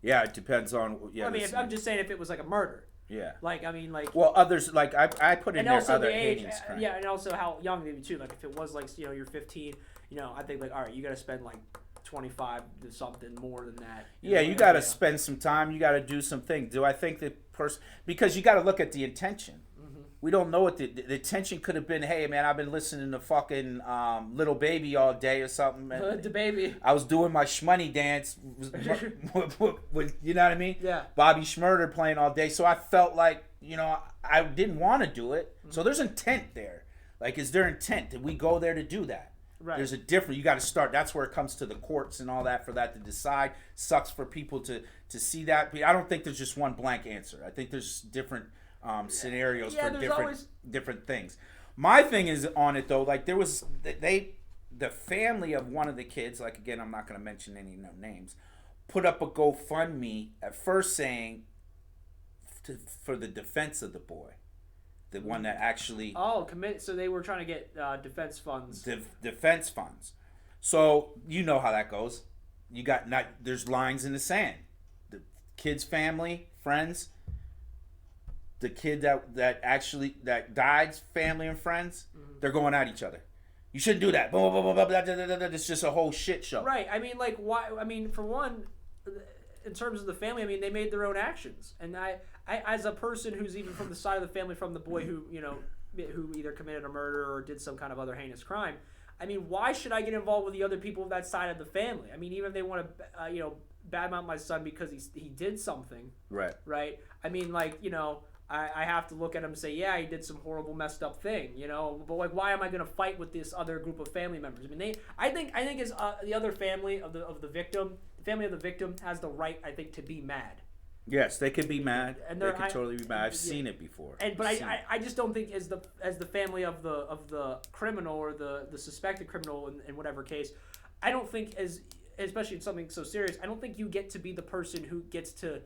Yeah, it depends on. Yeah. Well, I mean, I'm just saying if it was like a murder. Yeah. Like I mean, like. Well, others like I put in And there also other the age, heinous crimes. yeah, and also how young they be too. Like if it was like you're 15, I think like all right, you got to spend like 25 to something more than that. Yeah, you got to spend some time. You got to do some things. Do I think the person, because you got to look at the intention. Mm-hmm. We don't know what the intention could have been. Hey, man, I've been listening to fucking Little Baby all day or something. The Baby. I was doing my shmoney dance. With, you know what I mean? Yeah. Bobby Shmurda playing all day. So I felt like, I didn't want to do it. Mm-hmm. So there's intent there. Like, is there intent? Did we go there to do that? Right. There's a different. You got to start. That's where it comes to the courts and all that for that to decide. Sucks for people to see that. But I don't think there's just one blank answer. I think there's different scenarios for different things. My thing is on it though. Like there was the family of one of the kids. Like again, I'm not going to mention any names. Put up a GoFundMe at first saying for the defense of the boy. The one that actually commit. So they were trying to get defense funds. Defense funds. So you know how that goes. You got there's lines in the sand. The kid's family, friends. The kid that died's family and friends. Mm-hmm. They're going at each other. You shouldn't do that. Blah, blah, blah, blah, blah, blah, blah, blah. It's just a whole shit show. Right. I mean, like why? I mean, for one, in terms of the family, I mean, they made their own actions, and I as a person who's even from the side of the family from the boy who who either committed a murder or did some kind of other heinous crime, I mean, why should I get involved with the other people of that side of the family? I mean, even if they want to badmouth my son because he did something, right? I mean, like I have to look at him and say, yeah, he did some horrible messed up thing, but like why am I going to fight with this other group of family members? I mean, I think as the other family of the victim, the family of the victim has the right, I think, to be mad. Yes, they could be mad. And they could totally be mad. I've seen it before. But I just don't think as the family of the criminal or the suspected criminal in whatever case, I don't think especially in something so serious, I don't think you get to be the person who gets to,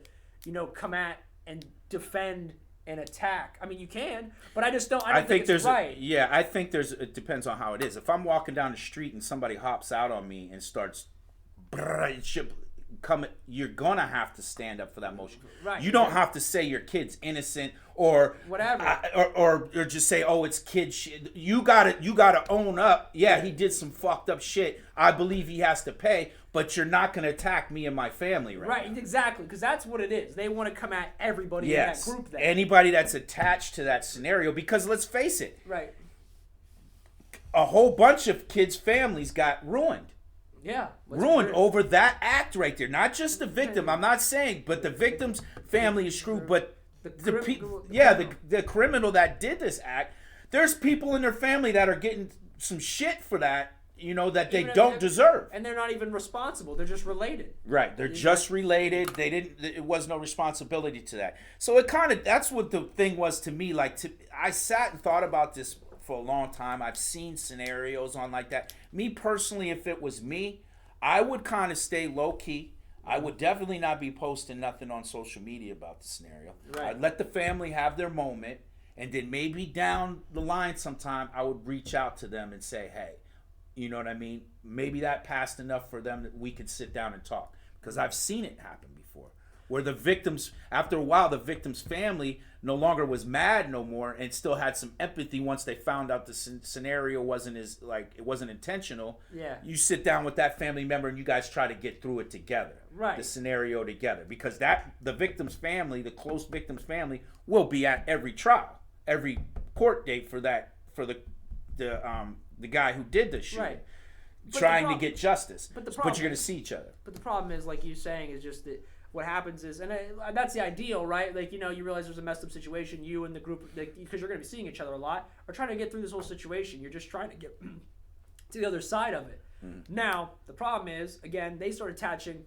come at and defend and attack. I mean, you can, but I just don't. I don't think it's right. I think it depends on how it is. If I'm walking down the street and somebody hops out on me and starts, you're gonna have to stand up for that motion. Right. You don't have to say your kid's innocent or whatever, or just say, oh, it's kid shit. You gotta own up. Yeah, he did some fucked up shit. I believe he has to pay, but you're not gonna attack me and my family right now. Exactly, because that's what it is. They want to come at everybody in that group. Anybody that's attached to that scenario, because let's face it, right, a whole bunch of kids' families got ruined. Yeah. Ruined over that act right there. Not just the victim. I'm not saying, but the victim's family is screwed. But the criminal that did this act, there's people in their family that are getting some shit for that, that they don't deserve. And they're not even responsible. They're just related. Right. They're just related. It was no responsibility to that. So that's what the thing was to me. Like, I sat and thought about this for a long time. I've seen scenarios on like that. Me personally, if it was me, I would kind of stay low key. I would definitely not be posting nothing on social media about the scenario. Right. I'd let the family have their moment, and then maybe down the line sometime I would reach out to them and say, hey, you know what I mean? Maybe that passed enough for them that we could sit down and talk. Because I've seen it happen before. Where the victims, after a while, the victim's family no longer was mad no more and still had some empathy once they found out the scenario wasn't it wasn't intentional. Yeah. You sit down with that family member and you guys try to get through it together. Right. The scenario together. Because the victim's family, the close victim's family, will be at every trial, every court date for the guy who did the shooting. Right. Trying to get justice. But you're going to see each other. But the problem is, like you're saying, is just that what happens is, and that's the ideal, right? Like, you realize there's a messed up situation. You and the group, because you're going to be seeing each other a lot, are trying to get through this whole situation. You're just trying to get to the other side of it. Mm-hmm. Now, the problem is, again, they start attaching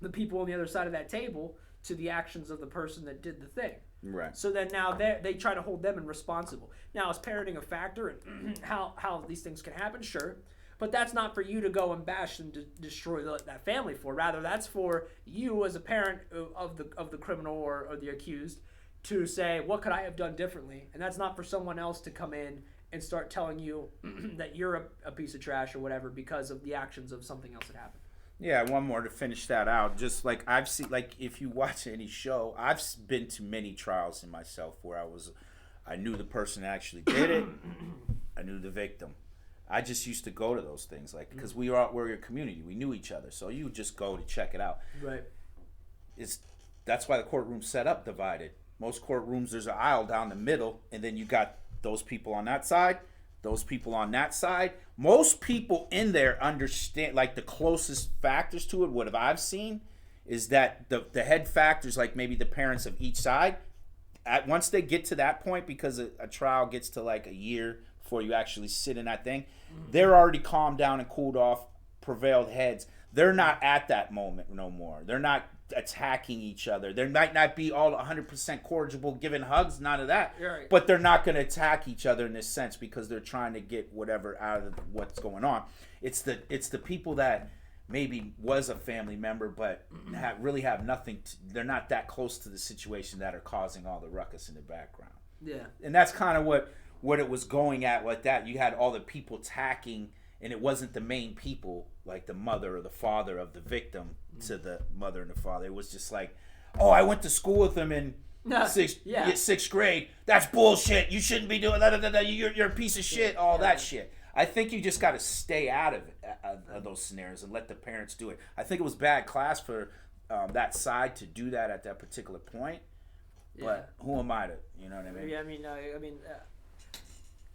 the people on the other side of that table to the actions of the person that did the thing. Right. So then now they try to hold them responsible. Now, is parenting a factor in how these things can happen? Sure. But that's not for you to go and bash and destroy that family for. Rather, that's for you as a parent of the criminal or the accused to say, what could I have done differently? And that's not for someone else to come in and start telling you that you're a piece of trash or whatever because of the actions of something else that happened. Yeah, one more to finish that out. Just like I've seen, like if you watch any show, I've been to many trials in myself where I knew the person actually did it. I knew the victim. I just used to go to those things, like because we're a community, we knew each other, so you would just go to check it out. Right. That's why the courtroom's set up divided. Most courtrooms, there's an aisle down the middle, and then you got those people on that side, those people on that side. Most people in there understand, like the closest factors to it, what I've seen, is that the head factors, like maybe the parents of each side, once they get to that point, because a trial gets to like a year before you actually sit in that thing, they're already calmed down and cooled off, prevailed heads. They're not at that moment no more. They're not attacking each other. They might not be all 100% cordial, giving hugs, none of that. Right. But they're not going to attack each other in this sense because they're trying to get whatever out of what's going on. It's the people that maybe was a family member but really have nothing. They're not that close to the situation that are causing all the ruckus in the background. Yeah. And that's kind of what it was going at like that. You had all the people attacking, and it wasn't the main people, like the mother or the father of the victim to the mother and the father. It was just like, oh, I went to school with them in sixth grade. That's bullshit. You shouldn't be doing that. You're a piece of shit. All that shit. I think you just got to stay out of those scenarios and let the parents do it. I think it was bad class for that side to do that at that particular point. But who am I to, you know what I mean? Yeah, I mean.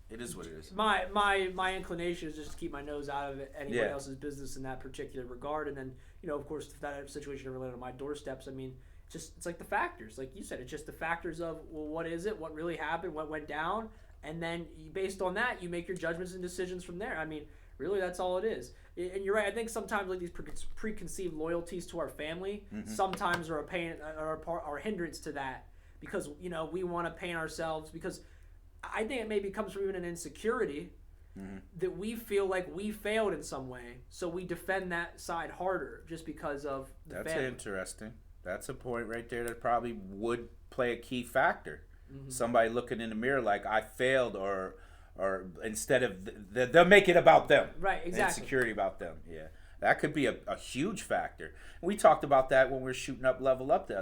It is what it is. My inclination is just to keep my nose out of anybody else's business in that particular regard, and then of course if that situation ever landed on my doorsteps, I mean, it's like the factors, like you said, it's just the factors of, well, what is it, what really happened, what went down, and then based on that you make your judgments and decisions from there. I mean, really, that's all it is. And you're right. I think sometimes like these preconceived loyalties to our family sometimes are a pain, are a hindrance to that, because we want to paint ourselves, because I think it maybe comes from even an insecurity that we feel like we failed in some way, so we defend that side harder just because of the That's family. Interesting. That's a point right there that probably would play a key factor. Somebody looking in the mirror like I failed, or instead of they'll make it about them. Right, exactly. Insecurity about them. Yeah, that could be a huge factor. We talked about that when we were shooting Level Up the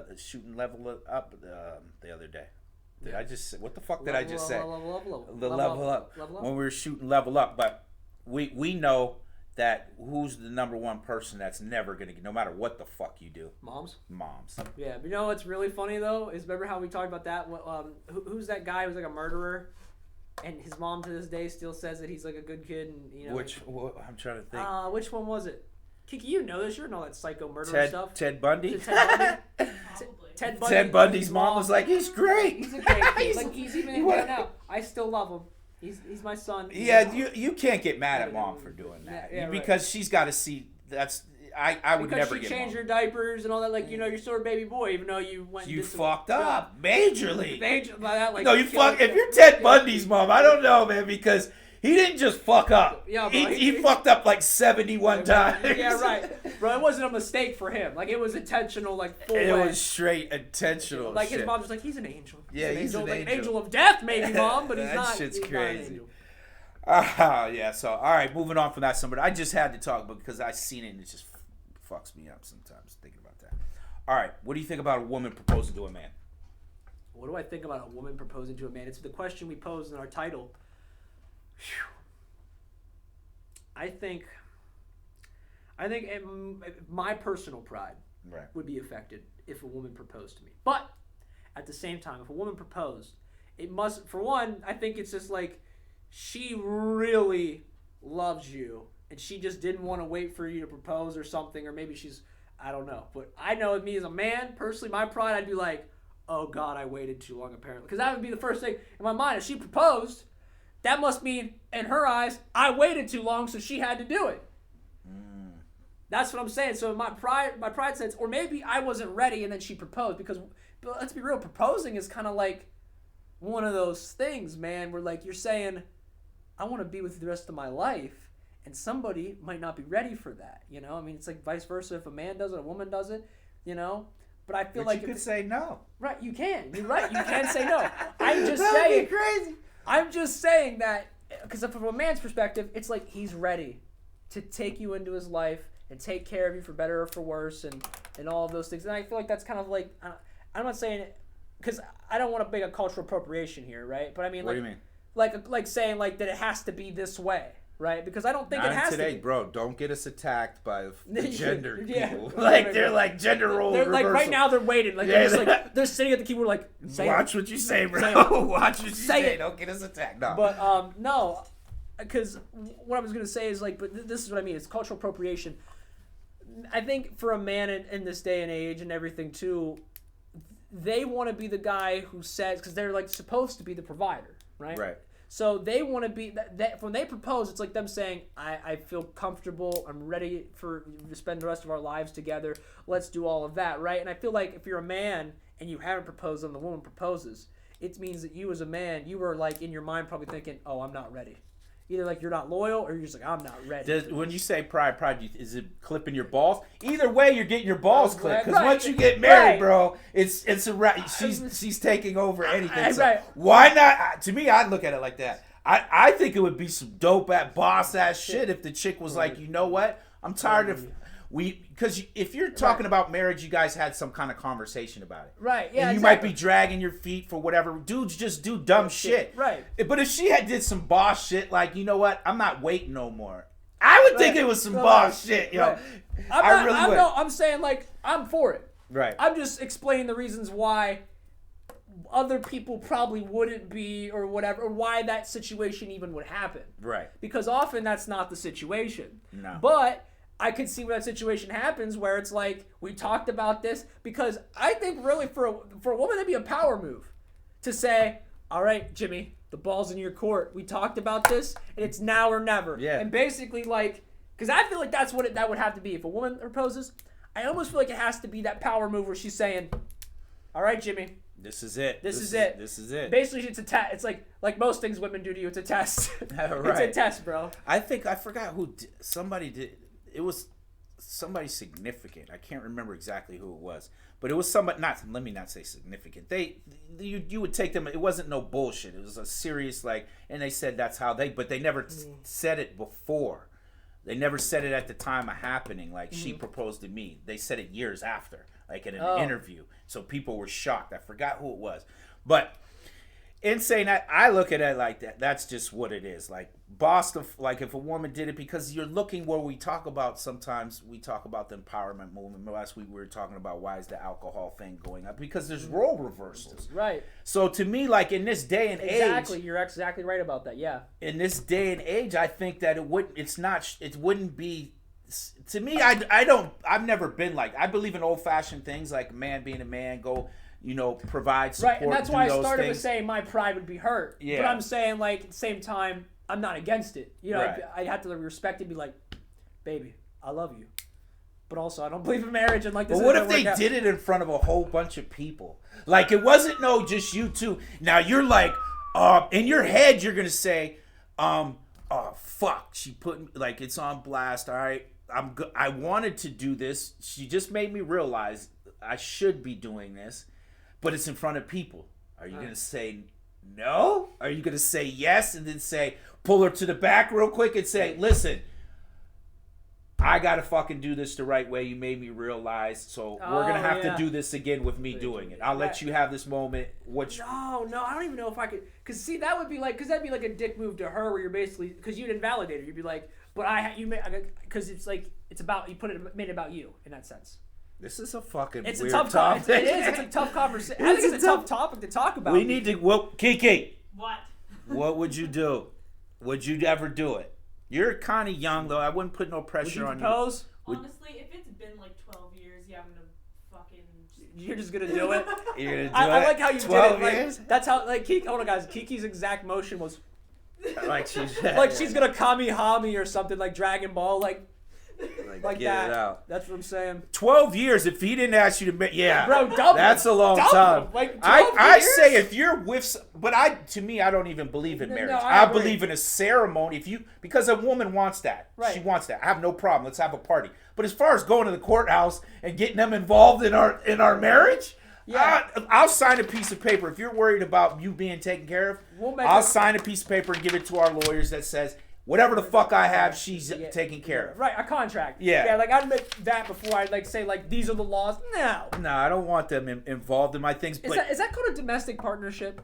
other day. Did I just say, what the fuck did I just say? Level up. When we were shooting Level Up, but we know that who's the number one person that's never gonna get, no matter what the fuck you do. Moms. Yeah, but what's really funny though is, remember how we talked about that? Who's that guy who's like a murderer, and his mom to this day still says that he's like a good kid, and I'm trying to think. Which one was it? Kiki, you know this. You're in all that psycho murderer stuff. Ted Bundy. Ted Bundy's mom was like, he's great. He's a great kid. Like, he's even in there now. I still love him. He's my son. Yeah, you can't get mad at mom for doing that, because she's got to see. That's I would never get. Because she changed your diapers and all that. Like, you're still a baby boy, even though you went. You fucked up majorly. No, you fuck. If you're Ted Bundy's mom, I don't know, man, because he didn't just fuck up. Yeah, bro, he fucked up like 71 times. Yeah, right. Bro, it wasn't a mistake for him. Like, it was intentional, like, full It was straight intentional. Like, his mom's like, he's an angel. He's an angel. Like an angel of death, maybe, mom, but he's not. That shit's crazy. Not an angel. Yeah, so, all right, moving on from that, somebody. I just had to talk about, because I seen it and it just fucks me up sometimes thinking about that. All right, what do you think about a woman proposing to a man? What do I think about a woman proposing to a man? It's the question we posed in our title. I think my personal pride would be affected if a woman proposed to me. But at the same time, if a woman proposed, it must, for one, I think it's just like she really loves you and she just didn't want to wait for you to propose or something, or maybe I don't know. But I know with me as a man, personally, my pride, I'd be like, oh God, I waited too long apparently. Because that would be the first thing in my mind. If she proposed, that must mean, in her eyes, I waited too long, so she had to do it. That's what I'm saying. So my pride says, or maybe I wasn't ready and then she proposed, because but let's be real, proposing is kind of like one of those things, man, where like you're saying, I want to be with you the rest of my life, and somebody might not be ready for that. You know, I mean, it's like vice versa. If a man does it, a woman does it. You know, but I feel But like you could say no. right, you can. You're right. You can say no. I'm just That would saying. be crazy. I'm just saying that because from a man's perspective, it's like he's ready to take you into his life and take care of you for better or for worse, and all of those things. And I feel like that's kind of like, I'm not saying it because I don't want to make a cultural appropriation here, right? But I mean, What like, do you mean? like saying like that it has to be this way, right? Because I don't think Not it has today, to be. bro. Don't get us attacked by the gender Yeah. people. Like they're like gender role They're reversal. like right now they're waiting, like they're just like they're sitting at the keyboard like say Watch what you say, bro. Say it. Watch what you Say say. it. Don't get us attacked. No. But no, because what I was gonna say is like, but this is what I mean. It's cultural appropriation. I think for a man in this day and age and everything too, they want to be the guy who says, because they're like supposed to be the provider, right? Right. So they want to be that when they propose, it's like them saying, I feel comfortable, I'm ready to spend the rest of our lives together. Let's do all of that, right? And I feel like if you're a man and you haven't proposed and the woman proposes, it means that you as a man, you were like in your mind probably thinking, oh, I'm not ready. Either like you're not loyal or you're just like, I'm not ready. When you say pride, is it clipping your balls? Either way, you're getting your balls clipped. Because Right. once you get married, Right. bro, it's a wrap. She's taking over anything. So Right. why not? To me, I look at it like that. I think it would be some dope boss ass shit if the chick was like, you know what? I'm tired of because if you're talking about marriage, you guys had some kind of conversation about it. Right, yeah, And you exactly. might be dragging your feet for whatever. Dudes just do dumb shit. Right. But if she did some boss shit, like, you know what? I'm not waiting no more. I would think Right. it was some Right. boss shit, yo. Right. I'm really would. I'm saying like I'm for it. Right. I'm just explaining the reasons why other people probably wouldn't be or whatever, or why that situation even would happen. Right. Because often that's not the situation. No. But I could see where that situation happens where it's like, we talked about this, because I think really for a woman, that'd be a power move to say, all right, Jimmy, the ball's in your court. We talked about this, and it's now or never. Yeah. And basically, like, because I feel like that's what that would have to be. If a woman proposes, I almost feel like it has to be that power move where she's saying, all right, Jimmy, This is it. This is it. This is it. basically it's a test. It's like most things women do to you. It's a test. It's a Right. test, bro. I forgot who somebody did. It was somebody significant. I can't remember exactly who it was, but it was somebody. Let me not say significant. You would take them. It wasn't no bullshit. It was a serious and they said that's how but they never said it before. They never said it at the time of happening. Like she proposed to me. They said it years after, like in an interview. So people were shocked. I forgot who it was, but. In saying that, I look at it like that. That's just what it is. Like if a woman did it, because you're looking where we talk about, sometimes we talk about the empowerment movement. Last week we were talking about why is the alcohol thing going up? Because there's role reversals. Right. So to me, like in this day and Exactly. age, You're exactly right about that. Yeah. in this day and age, I think that it wouldn't be. To me, I've never been like, I believe in old fashioned things like a man being a man, provide support. Right, and that's do why I those started things. with saying my pride would be hurt. Yeah. But I'm saying, like, at the same time, I'm not against it. You know, Right. I'd have to respect it and be like, baby, I love you. But also, I don't believe in marriage and like this. But what isn't if they gonna work out. did it in front of a whole bunch of people? Like it wasn't just you two. Now you're like, in your head you're gonna say, oh fuck, she put it's on blast. All right, I wanted to do this. She just made me realize I should be doing this, but it's in front of people. Are you gonna say no? Are you gonna say yes and then pull her to the back real quick and say, listen, I gotta fucking do this the right way. You made me realize, so we're gonna have to do this again with me doing it. I'll let you have this moment. No, I don't even know if I could. Cause see, that would be that'd be like a dick move to her, where you're basically, cause you'd invalidate her. You'd be like, but cause it's about made it about you in that sense. This is a fucking It's weird a tough topic. It is. It's a tough conversation. I think it's a tough topic to talk about. We need to. Well, Kiki, What? what would you do? Would you ever do it? You're kind of young though. I wouldn't put no Would pressure you on propose? Honestly, if it's been 12 years, yeah, I'm gonna fucking. You're just gonna do it. you. You're gonna do I it. like how you 12 did it. years. That's how Kiki. Hold on, guys. Kiki's exact motion was Like she's like she's gonna Kamihami or something like Dragon Ball. Like get that. it out. That's what I'm saying. 12 years. If he didn't ask you to, yeah, Bro, double. that's a long time. Like 12 I years? say if you're with, but to me, I don't even believe in No, marriage. I I agree. believe in a ceremony. Because a woman wants that, Right. she wants that. I have no problem. Let's have a party. But as far as going to the courthouse and getting them involved in our marriage. Yeah. I'll sign a piece of paper if you're worried about you being taken care of. I'll sign a piece of paper and give it to our lawyers that says whatever the fuck I have, she's taking care of. Right, a contract. Yeah. Yeah, like I'd make that before I'd like say like these are the laws. No. No, I don't want them involved in my things. But Is that called a domestic partnership?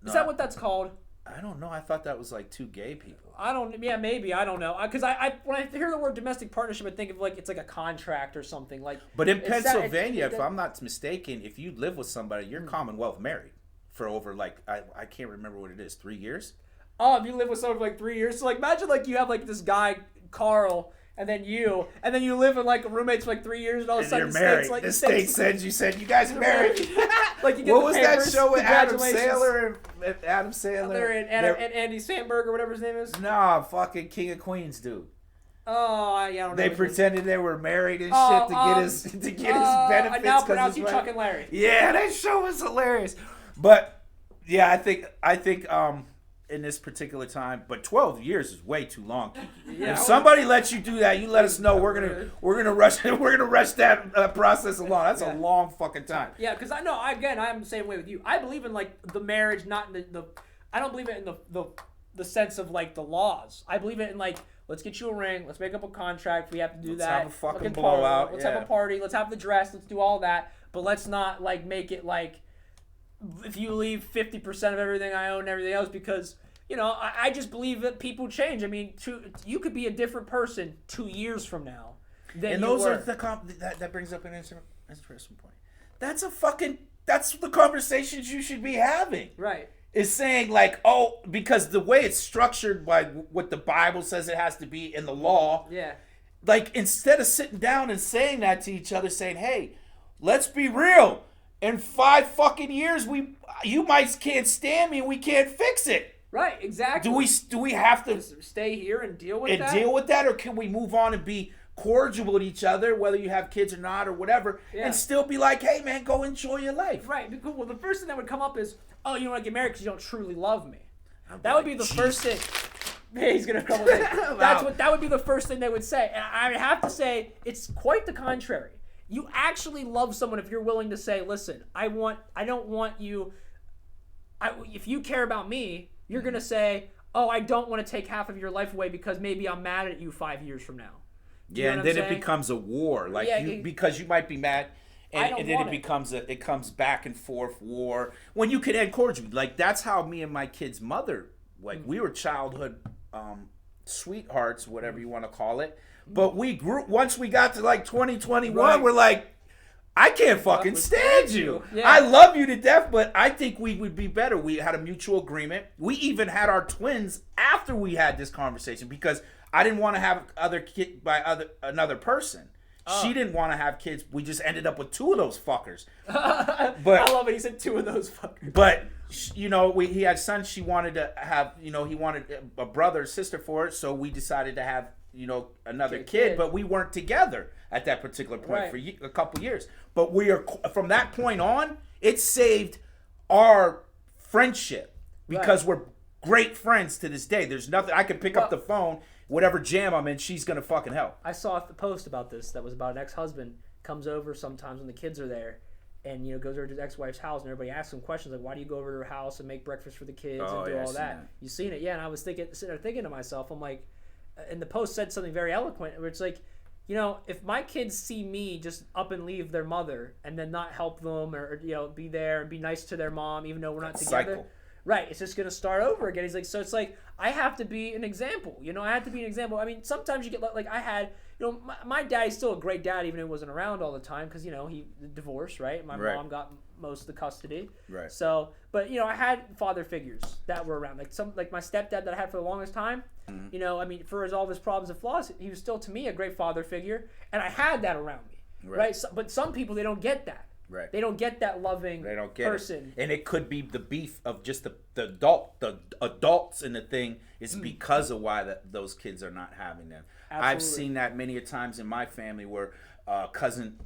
Is No, that what that's called? I don't know. I thought that was like two gay people. Yeah, maybe. I don't know. Because I when I hear the word domestic partnership, I think of like it's like a contract or something. Like. But in it's Pennsylvania, that- if I'm not mistaken, if you live with somebody, you're Commonwealth married for over like I can't remember what it is, 3 years. Oh, if you live with someone for like 3 years, so like imagine like you have like this guy Carl, and then you live with like roommates for like 3 years, and all of a And sudden you're the married. state's like The state sends you said you guys are married. Like you get What the was that papers, show with Adam congratulations. Sandler and Adam Sandler? They're in and Andy Samberg or whatever his name is. Nah, fucking King of Queens, dude. Oh, yeah, I don't know. They his name. pretended they were married and Oh, shit to get his benefits. I now 'cause pronounce his you wife- Chuck and Larry. Yeah, that show was hilarious. But yeah, I think in this particular time, but 12 years is way too long. Yeah, If somebody lets you do that, you let us know. We're gonna rush that process along. That's a long fucking time. Yeah, because I know I'm the same way with you. I believe in like the marriage, not in the I don't believe it in the sense of like the laws. I believe it in like let's get you a ring, let's make up a contract. We have to do Let's that. have a fucking Fucking blowout, Let's yeah. have a party. Let's have the dress. Let's do all that. But let's not like make it like if you leave 50% of everything I own and everything else because. You know, I just believe that people change. I mean, you could be a different person 2 years from now than And you those were. are that brings up an interesting point. That's the conversations you should be having. Right. Is saying like, oh, because the way it's structured by what the Bible says it has to be in the law. Yeah. Like instead of sitting down and saying that to each other, saying, hey, let's be real. In 5 fucking years, you might can't stand me and we can't fix it. Right, exactly. Do we have to stay here and deal with that? or can we move on and be cordial with each other, whether you have kids or not or whatever, Yeah. and still be like, hey man, go enjoy your life. Right. Because, well, the first thing that would come up is, oh, you don't want to get married because you don't truly love me. That would be the first thing. Yeah, he's gonna come with it. That would be the first thing they would say. And I have to say, it's quite the contrary. You actually love someone if you're willing to say, listen, I don't want you. If you care about me, you're gonna say, oh, I don't want to take half of your life away because maybe I'm mad at you 5 years from now. Do you Yeah, know and what then I'm it saying? becomes a war, like Yeah, because you might be mad, I don't and then want it comes back and forth war when you can end cordial. Like that's how me and my kid's mother, like we were childhood sweethearts, whatever you want to call it. But we grew once we got to like 2021, Right. we're like, I can't fucking would stand stand you. you. Yeah. I love you to death, but I think we would be better. We had a mutual agreement. We even had our twins after we had this conversation because I didn't want to have another person. She didn't want to have kids. We just ended up with 2 of those fuckers. But I love it. He said 2 of those fuckers. but you know, he had sons. She wanted to have, you know, he wanted a brother or sister for it. So we decided to have, you know, another kid. But we weren't together at that particular point for a couple years. But we are from that point on. It saved our friendship because we're great friends to this day. There's nothing I can pick up the phone, whatever jam I'm in. She's gonna fucking help. I saw a post about this that was about an ex-husband comes over sometimes when the kids are there and, you know, goes over to his ex-wife's house and everybody asks him questions like, why do you go over to her house and make breakfast for the kids and do all that? You seen it? Yeah. And I was sitting there thinking to myself, I'm like, and the post said something very eloquent where it's like, you know, if my kids see me just up and leave their mother and then not help them or you know, be there and be nice to their mom even though we're not together. Cycle. Right, it's just gonna start over again. He's like, so it's like I have to be an example. You know, I have to be an example. I mean, sometimes you get like I had, you know, my dad's still a great dad, even if he wasn't around all the time, because you know he divorced, right? My mom got most of the custody, Right. So, but you know, I had father figures that were around, like my stepdad that I had for the longest time. You know, I mean, for all of his problems and flaws, he was still to me a great father figure, and I had that around me, right? So, but some people they don't get that. Right. They don't get that loving They don't get person. it. And it could be the beef of just the adults in the thing is because of why those kids are not having them. I've Absolutely. seen that many a times in my family where a cousin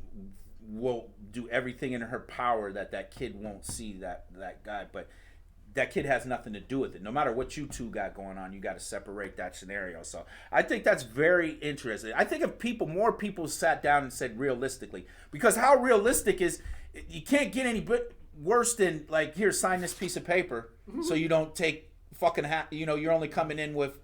will do everything in her power that kid won't see that guy, but that kid has nothing to do with it. No matter what you two got going on, you got to separate that scenario. So I think that's very interesting. I think if more people sat down and said realistically, because how realistic is, you can't get any worse than like, here, sign this piece of paper so you don't take fucking, you're only coming in with,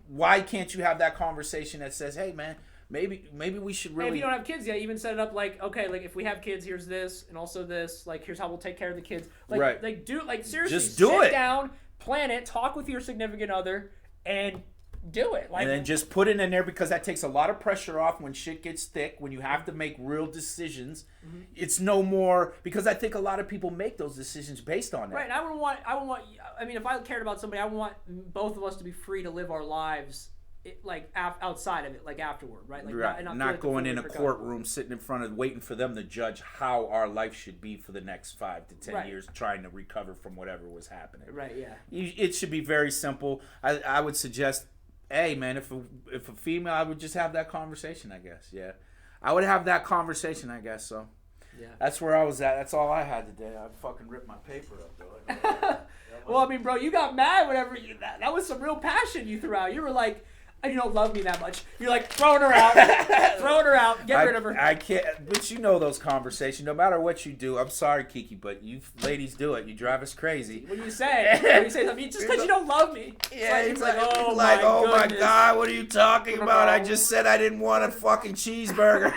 why can't you have that conversation that says, hey man, maybe we should Hey, really. if you don't have kids yet, even set it up like, okay, like if we have kids, here's this and also this. Like here's how we'll take care of the kids. Like, Right. Seriously, Just do sit it. down, plan it, talk with your significant other, and do it. Like, And then just put it in there, because that takes a lot of pressure off when shit gets thick, when you have to make real decisions. It's no more, because I think a lot of people make those decisions based on that. right. And I mean, if I cared about somebody, I would want both of us to be free to live our lives, outside of it, like afterward, right? Like Right. not feel Not like the going full in a repercussion. courtroom, sitting in front of, waiting for them to judge how our life should be for the next 5 to 10 Right. years, trying to recover from whatever was happening. Right. Yeah. It should be very simple. I would suggest, hey man, if a female, I would just have that conversation, I guess. Yeah, I would have that conversation, I guess. So Yeah. that's where I was at. That's all I had today. I fucking ripped my paper up though. Well, I mean, bro, you got mad whenever that was some real passion you threw out. You were like, you don't love me that much. You're like, throwing her out, get rid of her. I can't, but you know those conversations. No matter what you do, I'm sorry, Kiki, but you ladies do it. You drive us crazy. When you say something, just because you don't love me. It's like, oh my my goodness. God, what are you talking about? I just said I didn't want a fucking cheeseburger.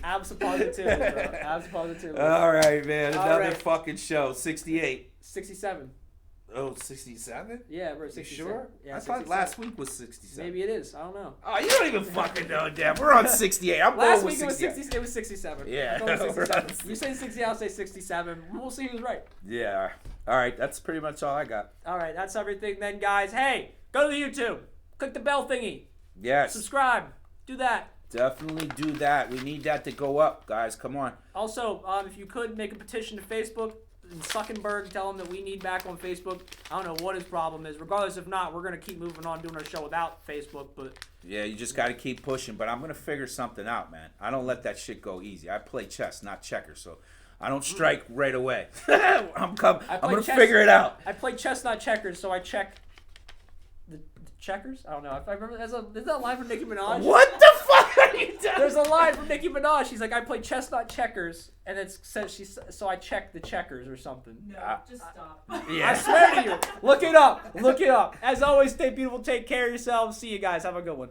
Abs-positively, bro. Abs-positively. All right, man. All Another right. fucking show. 68. 67. Oh, 67? Yeah, bro, You 67. sure? Yeah, I thought 67. last week was 67. Maybe it is. I don't know. Oh, you don't even fucking know, Dan. We're on 68. I'm Last going with week it was 68. It was 67. Yeah, I'm going with we're on 67. You say 60, I'll say 67. We'll see who's right. Yeah. All right, that's pretty much all I got. All right, that's everything then, guys. Hey, go to the YouTube. Click the bell thingy. Yes. Subscribe. Do that. Definitely do that. We need that to go up, guys. Come on. Also, if you could make a petition to Facebook in Suckenberg, tell them that we need back on Facebook. I don't know what his problem is. Regardless, if not, we're going to keep moving on doing our show without Facebook. But Yeah, you just got to keep pushing. But I'm going to figure something out, man. I don't let that shit go easy. I play chess, not checkers, so I don't strike right away. I'm going to figure it out. I play chess, not checkers, so I check the checkers? I don't know. If I remember, there's that line from Nicki Minaj. What the fuck are you doing? There's a line from Nicki Minaj. She's like, I play chess, not checkers. And it says so I check the checkers or something. No, just stop. Yeah. I swear to you. Look it up. Look it up. As always, stay beautiful. Take care of yourselves. See you guys. Have a good one.